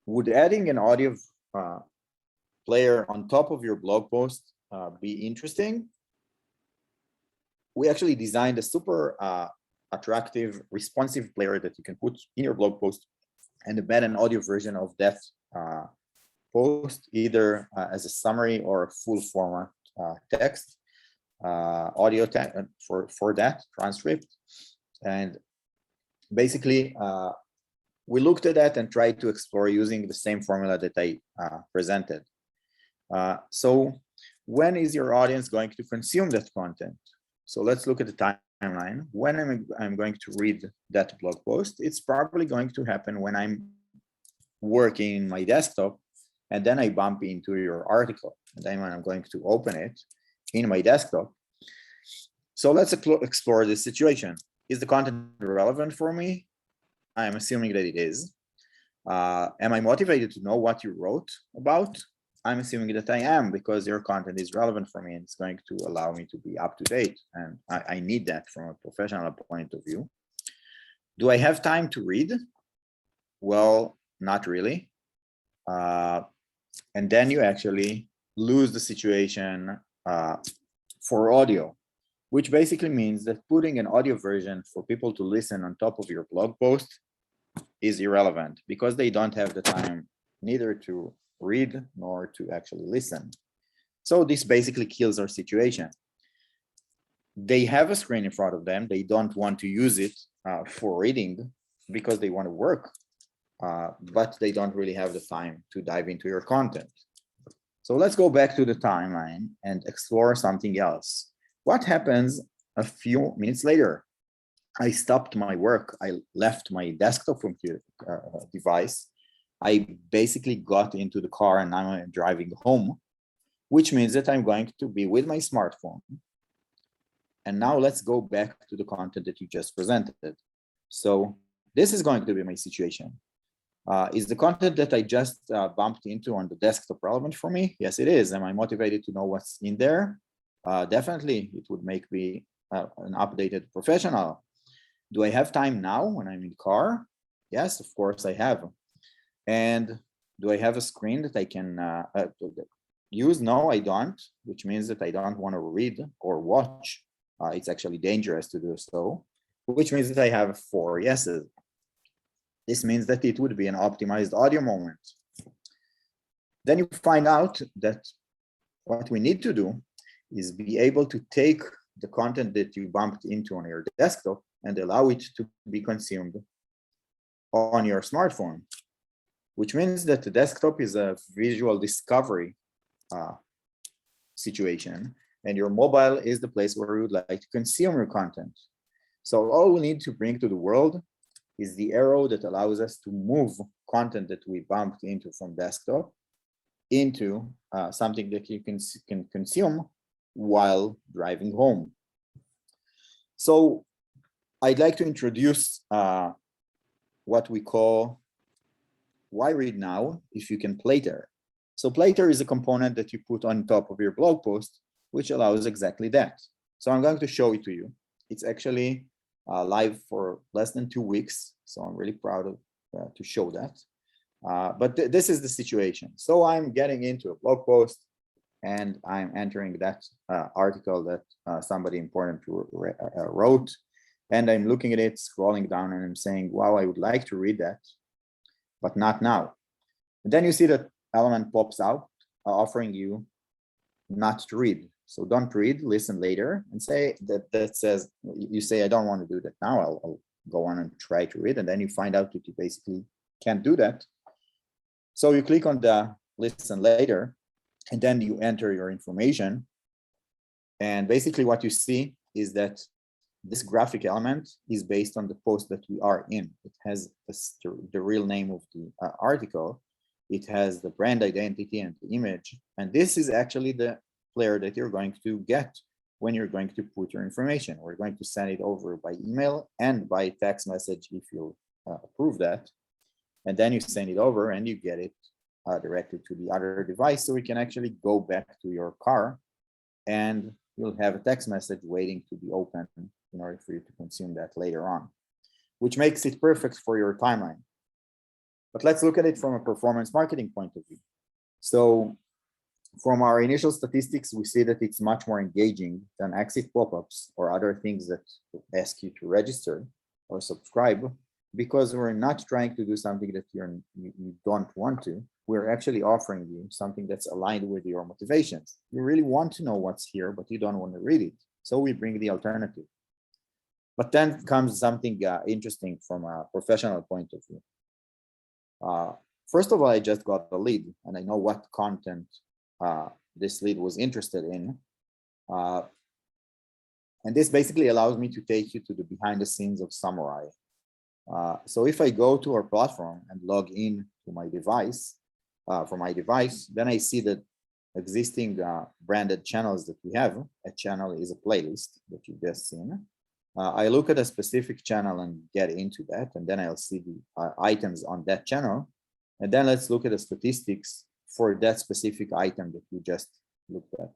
would adding an audio player on top of your blog post be interesting? We actually designed a super attractive, responsive player that you can put in your blog post and embed an audio version of that post, either as a summary or a full format text, audio for that transcript. And basically, we looked at that and tried to explore using the same formula that I presented. So when is your audience going to consume that content? So let's look at the timeline. When I'm going to read that blog post, it's probably going to happen when I'm working in my desktop, and then I bump into your article. And then when I'm going to open it in my desktop. So let's explore this situation. Is the content relevant for me? I'm assuming that it is. Am I motivated to know what you wrote about? I'm assuming that I am, because your content is relevant for me and it's going to allow me to be up to date. And I need that from a professional point of view. Do I have time to read? Well, not really. And then you actually lose the situation for audio, which basically means that putting an audio version for people to listen on top of your blog post is irrelevant, because they don't have the time neither to read nor to actually listen. So this basically kills our situation. They have a screen in front of them. They don't want to use it for reading because they want to work, but they don't really have the time to dive into your content. So let's go back to the timeline and explore something else. What happens a few minutes later? I stopped my work. I left my desktop computer device. I basically got into the car and now I'm driving home, which means that I'm going to be with my smartphone. And now let's go back to the content that you just presented. So this is going to be my situation. Is the content that I just bumped into on the desktop relevant for me? Yes, it is. Am I motivated to know what's in there? Definitely, it would make me an updated professional. Do I have time now when I'm in the car? Yes, of course I have. And do I have a screen that I can use? No, I don't, which means that I don't want to read or watch. It's actually dangerous to do so, which means that I have 4 yeses. This means that it would be an optimized audio moment. Then you find out that what we need to do is be able to take the content that you bumped into on your desktop and allow it to be consumed on your smartphone, which means that the desktop is a visual discovery situation, and your mobile is the place where you would like to consume your content. So all we need to bring to the world is the arrow that allows us to move content that we bumped into from desktop into something that you can consume while driving home. So I'd like to introduce what we call why read now if you can Plater. So Plater is a component that you put on top of your blog post, which allows exactly that. So I'm going to show it to you. It's actually live for less than 2 weeks. So I'm really proud of to show that. But this is the situation. So I'm getting into a blog post and I'm entering that article that somebody important wrote. And I'm looking at it, scrolling down, and I'm saying, wow, I would like to read that, but not now. And then you see that element pops out offering you not to read. So don't read, listen later, and say that says, you say, I don't want to do that now. I'll go on and try to read. And then you find out that you basically can't do that. So you click on the listen later, and then you enter your information. And basically what you see is that this graphic element is based on the post that we are in. It has the real name of the article. It has the brand identity and the image. And this is actually the player that you're going to get when you're going to put your information. We're going to send it over by email and by text message if you approve that. And then you send it over and you get it directly to the other device. So we can actually go back to your car and you'll have a text message waiting to be opened in order for you to consume that later on, which makes it perfect for your timeline. But let's look at it from a performance marketing point of view. So from our initial statistics, we see that it's much more engaging than exit pop-ups or other things that ask you to register or subscribe, because we're not trying to do something that you don't want to. We're actually offering you something that's aligned with your motivations. You really want to know what's here, but you don't want to read it. So we bring the alternative. But then comes something interesting from a professional point of view. First of all, I just got the lead and I know what content this lead was interested in. And this basically allows me to take you to the behind the scenes of Summurai. So if I go to our platform and log in to my device, from my device, then I see that existing branded channels that we have. A channel is a playlist that you've just seen. I look at a specific channel and get into that, and then I'll see the items on that channel. And then let's look at the statistics for that specific item that we just looked at.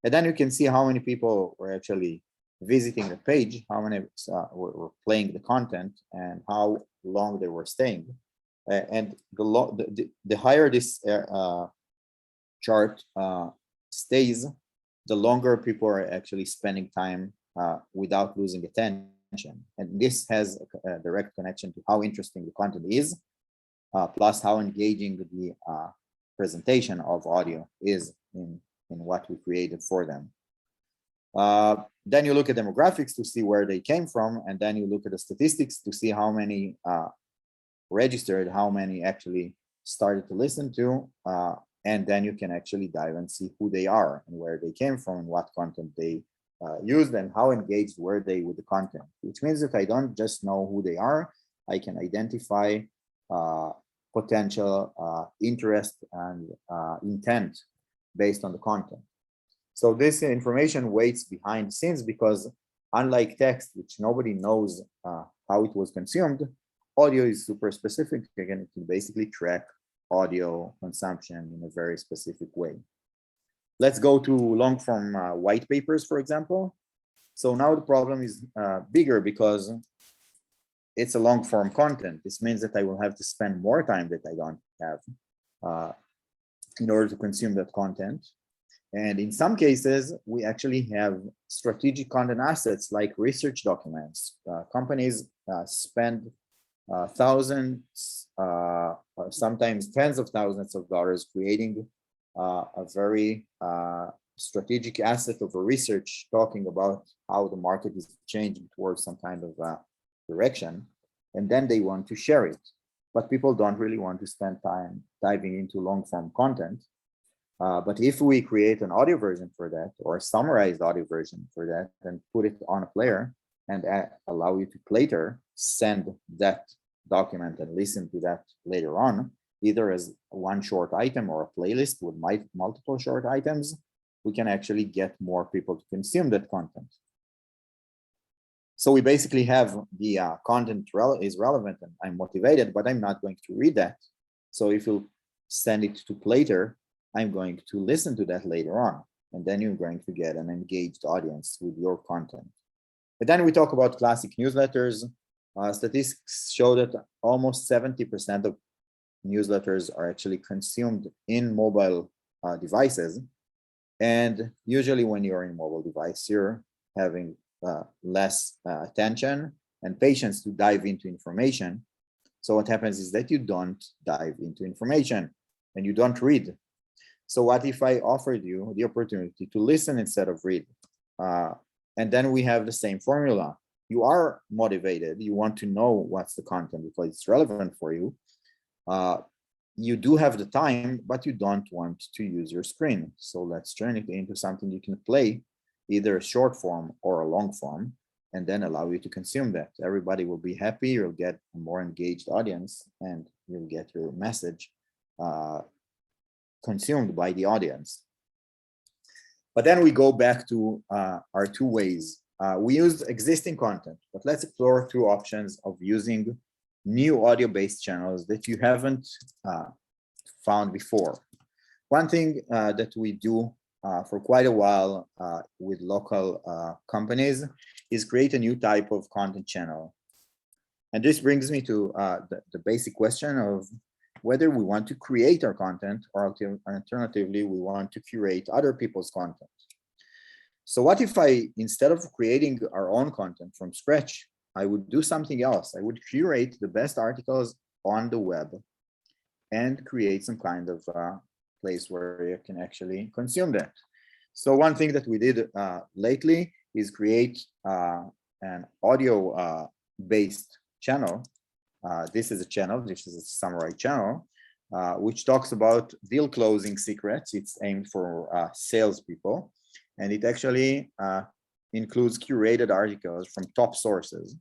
And then you can see how many people were actually visiting the page, how many were playing the content, and how long they were staying. And the higher this chart stays, the longer people are actually spending time without losing attention. And this has a direct connection to how interesting the content is, plus how engaging the presentation of audio is in what we created for them. Then you look at demographics to see where they came from, and then you look at the statistics to see how many registered, how many actually started to listen to, and then you can actually dive and see who they are and where they came from and what content they used and how engaged were they with the content, which means that I don't just know who they are, I can identify potential interest and intent based on the content. So this information waits behind the scenes because unlike text, which nobody knows how it was consumed, audio is super specific. Again, it can basically track audio consumption in a very specific way. Let's go to long form white papers, for example. So now the problem is bigger because it's a long form content. This means that I will have to spend more time that I don't have in order to consume that content. And in some cases, we actually have strategic content assets like research documents. Companies spend thousands, sometimes tens of thousands of dollars creating a very strategic asset of a research talking about how the market is changing towards some kind of direction. And then they want to share it. But people don't really want to spend time diving into long form content. But if we create an audio version for that or a summarized audio version for that and put it on a player and allow you to later send that document and listen to that later on, either as one short item or a playlist with multiple short items, we can actually get more people to consume that content. So we basically have the content is relevant and I'm motivated, but I'm not going to read that. So if you send it to later, I'm going to listen to that later on, and then you're going to get an engaged audience with your content. But then we talk about classic newsletters. Statistics show that almost 70% of newsletters are actually consumed in mobile devices. And usually when you're in a mobile device, you're having less attention and patience to dive into information. So what happens is that you don't dive into information and you don't read. So what if I offered you the opportunity to listen instead of read? And then we have the same formula. You are motivated. You want to know what's the content because it's relevant for you. You do have the time, but you don't want to use your screen. So let's turn it into something you can play, either a short form or a long form, and then allow you to consume that. Everybody will be happy. You'll get a more engaged audience and you'll get your message consumed by the audience. But then we go back to our two ways. We used existing content, but let's explore two options of using new audio-based channels that you haven't found before. One thing that we do for quite a while with local companies is create a new type of content channel. And this brings me to the basic question of whether we want to create our content or alternatively, we want to curate other people's content. So what if instead of creating our own content from scratch, I would do something else. I would curate the best articles on the web and create some kind of place where you can actually consume that. So one thing that we did lately is create an audio based channel. This is a channel, this is a Summurai channel, which talks about deal closing secrets. It's aimed for salespeople, and it actually includes curated articles from top sources,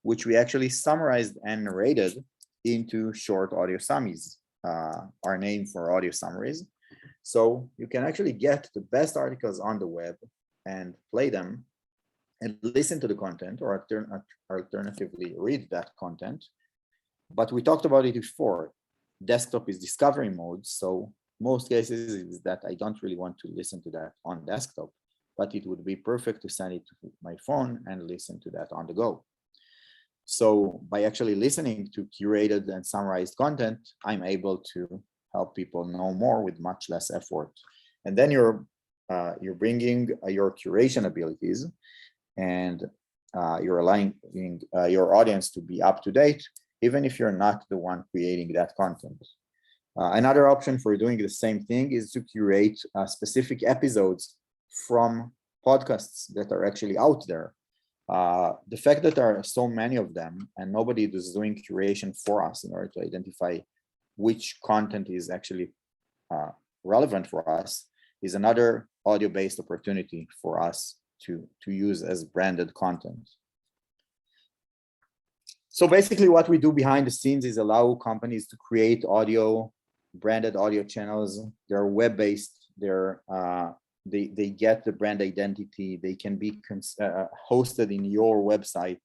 which we actually summarized and narrated into short audio summaries, our name for audio summaries. So you can actually get the best articles on the web and play them and listen to the content, or alternatively read that content. But we talked about it before. Desktop is discovery mode. So most cases is that I don't really want to listen to that on desktop, but it would be perfect to send it to my phone and listen to that on the go. So by actually listening to curated and summarized content, I'm able to help people know more with much less effort. And then you're bringing your curation abilities, and you're allowing your audience to be up to date, even if you're not the one creating that content. Another option for doing the same thing is to curate specific episodes from podcasts that are actually out there. The fact that there are so many of them and nobody is doing curation for us in order to identify which content is actually relevant for us is another audio-based opportunity for us to use as branded content. So basically what we do behind the scenes is allow companies to create branded audio channels. They're web-based, they get the brand identity, they can be hosted in your website.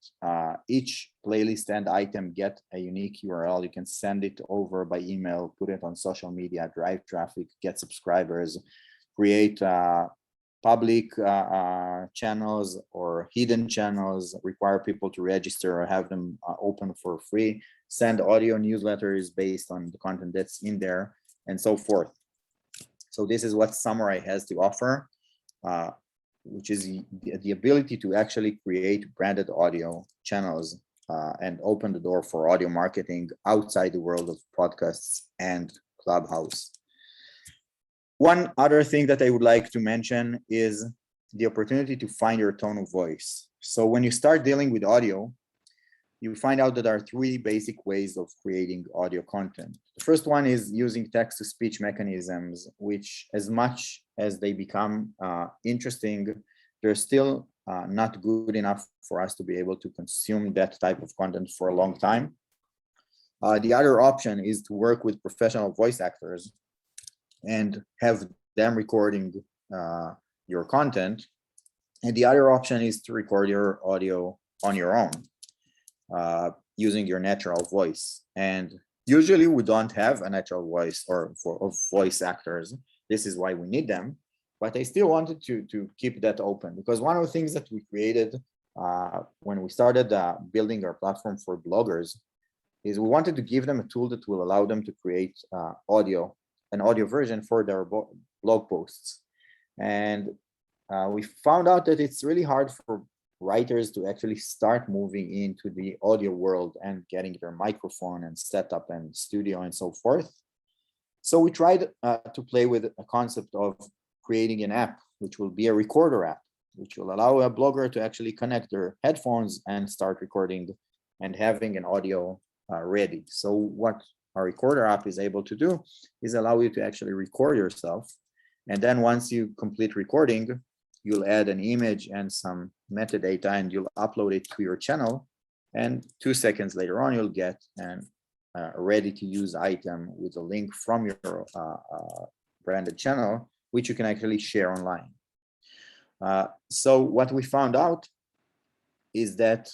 Each playlist and item get a unique URL. You can send it over by email, put it on social media, drive traffic, get subscribers, create public channels or hidden channels, require people to register or have them open for free, send audio newsletters based on the content that's in there, and so forth. So this is what Summurai has to offer, which is the ability to actually create branded audio channels and open the door for audio marketing outside the world of podcasts and ClubHouse. One other thing that I would like to mention is the opportunity to find your tone of voice. So when you start dealing with audio, you find out that there are three basic ways of creating audio content. The first one is using text-to-speech mechanisms, which as much as they become interesting, they're still not good enough for us to be able to consume that type of content for a long time. The other option is to work with professional voice actors and have them recording your content. And the other option is to record your audio on your own using your natural voice. And usually we don't have a natural voice of voice actors. This is why we need them. But I still wanted to keep that open, because one of the things that we created when we started building our platform for bloggers is we wanted to give them a tool that will allow them to create an audio version for their blog posts. And we found out that it's really hard for writers to actually start moving into the audio world and getting their microphone and setup and studio and so forth. So we tried to play with a concept of creating an app, which will be a recorder app, which will allow a blogger to actually connect their headphones and start recording and having an audio ready. So what our recorder app is able to do is allow you to actually record yourself. And then once you complete recording, you'll add an image and some metadata and you'll upload it to your channel. And 2 seconds later on, you'll get an ready to use item with a link from your branded channel, which you can actually share online. So what we found out is that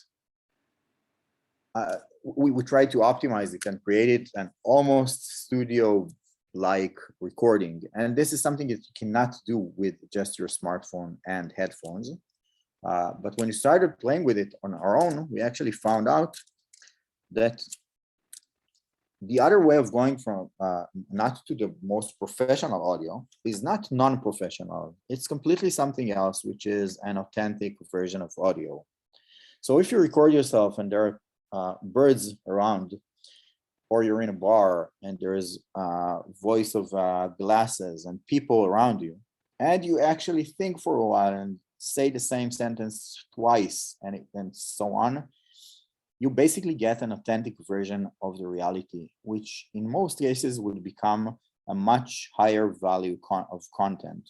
we tried to optimize it and create it an almost studio-like recording. And this is something that you cannot do with just your smartphone and headphones. But when you started playing with it on our own, we actually found out that the other way of going from not to the most professional audio is not non-professional. It's completely something else, which is an authentic version of audio. So if you record yourself and there are birds around, or you're in a bar and there's a voice of glasses and people around you, and you actually think for a while and say the same sentence twice and so on, you basically get an authentic version of the reality, which in most cases would become a much higher value of content.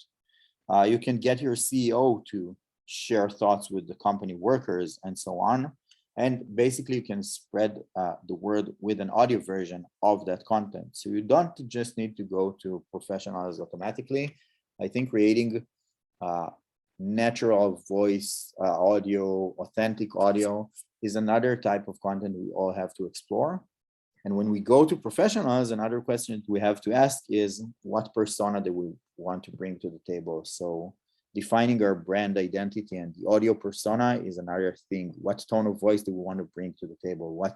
You can get your CEO to share thoughts with the company workers and so on. And basically you can spread the word with an audio version of that content. So you don't just need to go to professionals automatically. I think creating natural voice audio, authentic audio is another type of content we all have to explore. And when we go to professionals, another question we have to ask is what persona do we want to bring to the table? So defining our brand identity and the audio persona is another thing. What tone of voice do we want to bring to the table?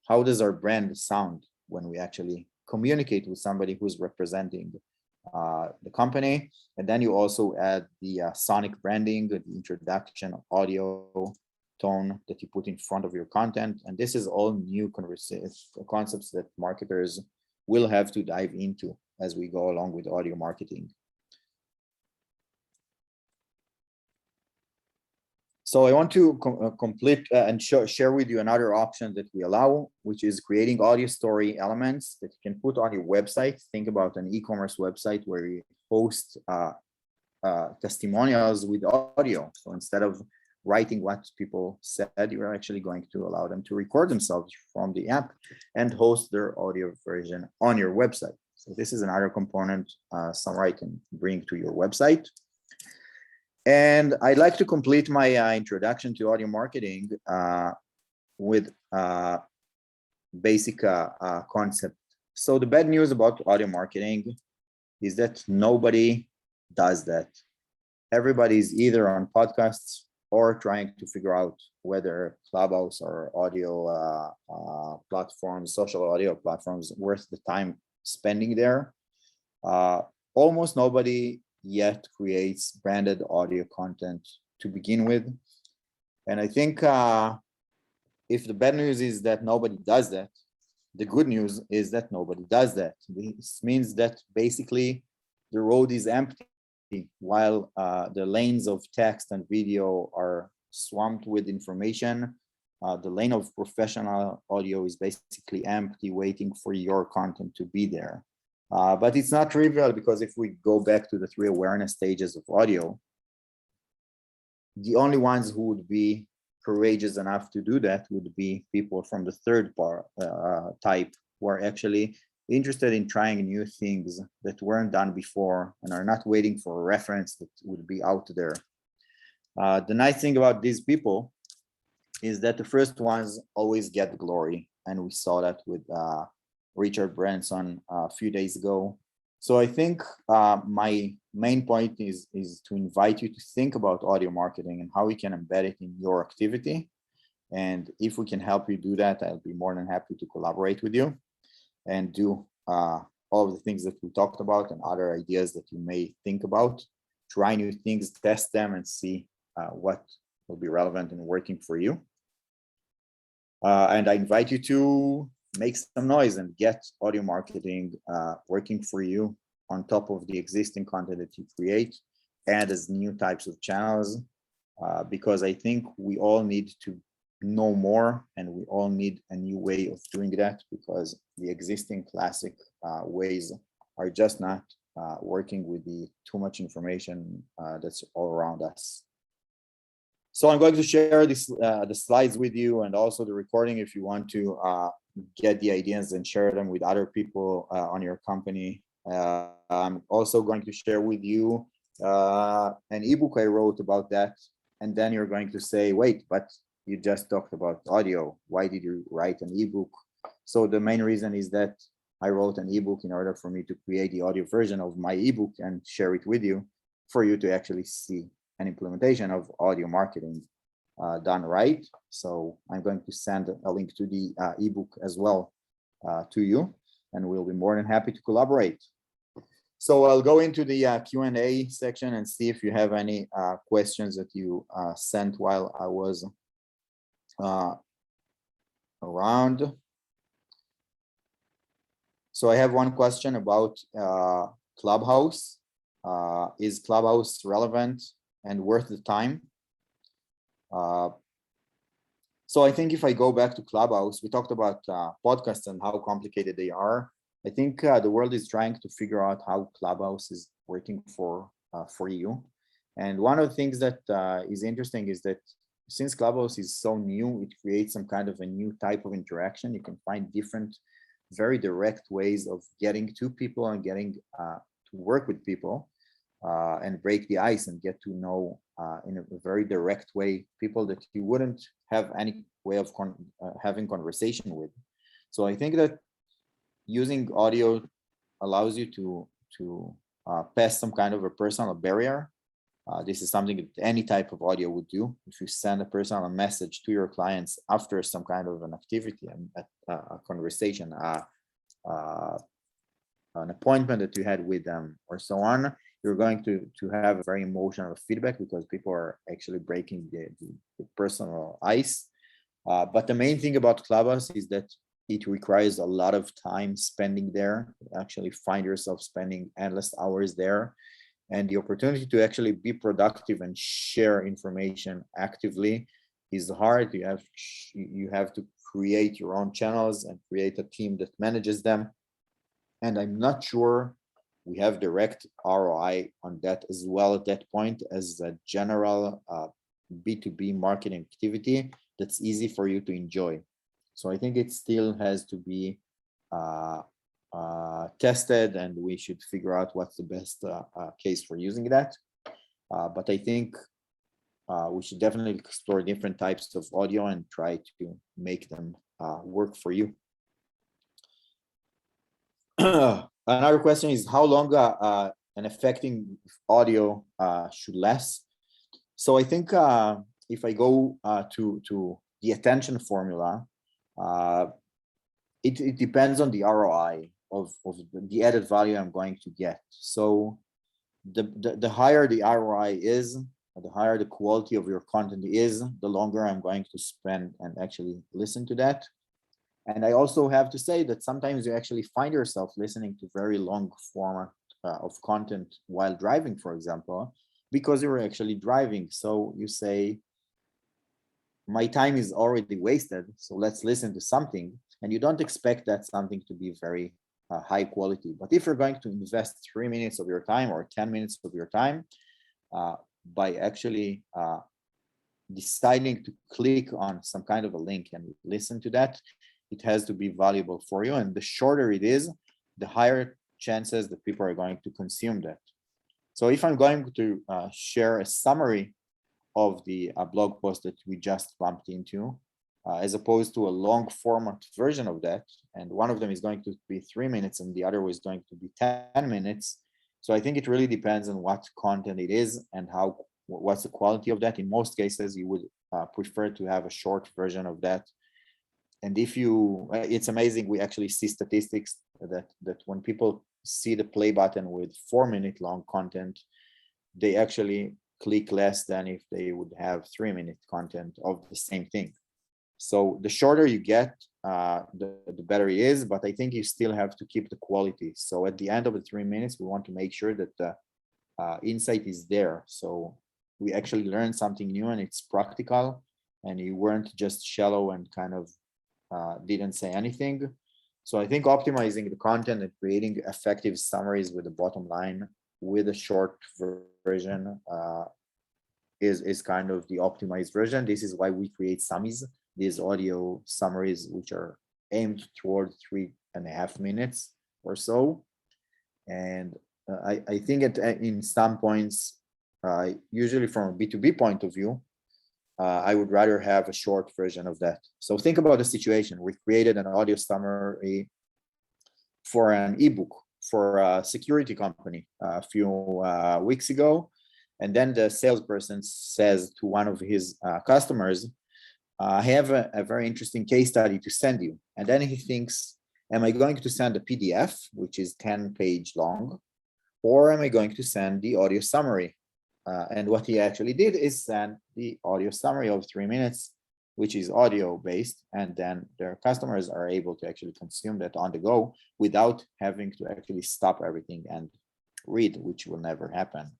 How does our brand sound when we actually communicate with somebody who's representing the company? And then you also add the sonic branding, the introduction of audio tone that you put in front of your content. And this is all new concepts that marketers will have to dive into as we go along with audio marketing. So I want to complete and share with you another option that we allow, which is creating audio story elements that you can put on your website. Think about an e-commerce website where you host testimonials with audio. So instead of writing what people said, you're actually going to allow them to record themselves from the app and host their audio version on your website. So this is another component Summurai can bring to your website. And I'd like to complete my introduction to audio marketing with basic concept. So the bad news about audio marketing is that nobody does that. Everybody's either on podcasts or trying to figure out whether ClubHouse or audio platforms, social audio platforms, worth the time spending there. Almost nobody yet creates branded audio content to begin with. And I think if the bad news is that nobody does that, the good news is that nobody does that. This means that basically the road is empty while the lanes of text and video are swamped with information. The lane of professional audio is basically empty, waiting for your content to be there. But it's not trivial, because if we go back to the 3 awareness stages of audio, the only ones who would be courageous enough to do that would be people from the third type, who are actually interested in trying new things that weren't done before and are not waiting for a reference that would be out there. The nice thing about these people is that the first ones always get the glory. And we saw that with Richard Branson a few days ago. So I think my main point is to invite you to think about audio marketing and how we can embed it in your activity. And if we can help you do that, I'll be more than happy to collaborate with you and do all of the things that we talked about and other ideas that you may think about. Try new things, test them, and see what will be relevant and working for you. And I invite you to make some noise and get audio marketing working for you on top of the existing content that you create, and as new types of channels, because I think we all need to know more, and we all need a new way of doing that, because the existing classic ways are just not working with the too much information that's all around us. So I'm going to share this, the slides with you, and also the recording if you want to get the ideas and share them with other people on your company. I'm also going to share with you an ebook I wrote about that. And then you're going to say, wait, but you just talked about audio. Why did you write an ebook? So the main reason is that I wrote an ebook in order for me to create the audio version of my ebook and share it with you, for you to actually see an implementation of audio marketing done right. So I'm going to send a link to the ebook as well to you, and we'll be more than happy to collaborate. So I'll go into the Q&A section and see if you have any questions that you sent while I was around. So I have one question about ClubHouse. Is ClubHouse relevant and worth the time? So I think if I go back to ClubHouse, we talked about podcasts and how complicated they are. I think the world is trying to figure out how ClubHouse is working for you. And one of the things that is interesting is that since ClubHouse is so new, it creates some kind of a new type of interaction. You can find different, very direct ways of getting to people and getting to work with people and break the ice and get to know in a very direct way people that you wouldn't have any way of having conversation with. So I think that using audio allows you to pass some kind of a personal barrier. This is something that any type of audio would do. If you send a personal message to your clients after some kind of an activity, a conversation, an appointment that you had with them, or so on, you're going to have a very emotional feedback because people are actually breaking the personal ice. But the main thing about ClubHouse is that it requires a lot of time spending there. You actually find yourself spending endless hours there. And the opportunity to actually be productive and share information actively is hard. You have to create your own channels and create a team that manages them. And I'm not sure we have direct ROI on that as well at that point as a general B2B marketing activity that's easy for you to enjoy. So I think it still has to be tested, and we should figure out what's the best case for using that. But I think we should definitely explore different types of audio and try to make them work for you. Another question is how long an effective audio should last. So I think if I go to the attention formula, it depends on the ROI of the added value I'm going to get. So the higher the ROI is, the higher the quality of your content is, the longer I'm going to spend and actually listen to that. And I also have to say that sometimes you actually find yourself listening to very long format of content while driving, for example, because you're actually driving. So you say, my time is already wasted, so let's listen to something. And you don't expect that something to be very high quality. But if you're going to invest 3 minutes of your time or 10 minutes of your time by actually deciding to click on some kind of a link and listen to that, it has to be valuable for you. And the shorter it is, the higher chances that people are going to consume that. So if I'm going to share a summary of the blog post that we just bumped into, as opposed to a long format version of that, and one of them is going to be 3 minutes and the other is going to be 10 minutes. So I think it really depends on what content it is and what's the quality of that. In most cases, you would prefer to have a short version of that. And if you, it's amazing, we actually see statistics that when people see the play button with 4 minute long content, they actually click less than if they would have 3 minute content of the same thing. So the shorter you get, the better it is, but I think you still have to keep the quality. So at the end of the 3 minutes, we want to make sure that the insight is there. So we actually learned something new and it's practical, and you weren't just shallow and kind of didn't say anything. So I think optimizing the content and creating effective summaries with the bottom line with a short version is kind of the optimized version. This is why we create summies, these audio summaries, which are aimed toward 3.5 minutes or so. And I think in some points, usually from a B2B point of view, I would rather have a short version of that. So think about the situation. We created an audio summary for an ebook for a security company a few weeks ago. And then the salesperson says to one of his customers, I have a very interesting case study to send you. And then he thinks, am I going to send a PDF, which is 10-page long, or am I going to send the audio summary? And what he actually did is send the audio summary of 3 minutes, which is audio based, and then their customers are able to actually consume that on the go without having to actually stop everything and read, which will never happen.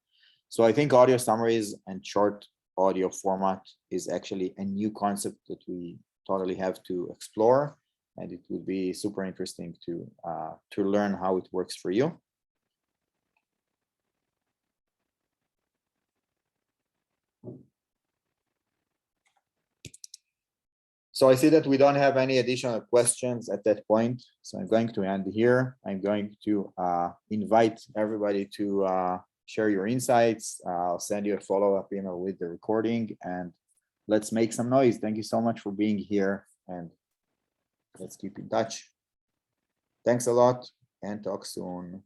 So I think audio summaries and short audio format is actually a new concept that we totally have to explore, and it would be super interesting to learn how it works for you. So I see that we don't have any additional questions at that point. So I'm going to end here. I'm going to invite everybody to share your insights. I'll send you a follow-up email with the recording, and let's make some noise. Thank you so much for being here, and let's keep in touch. Thanks a lot, and talk soon.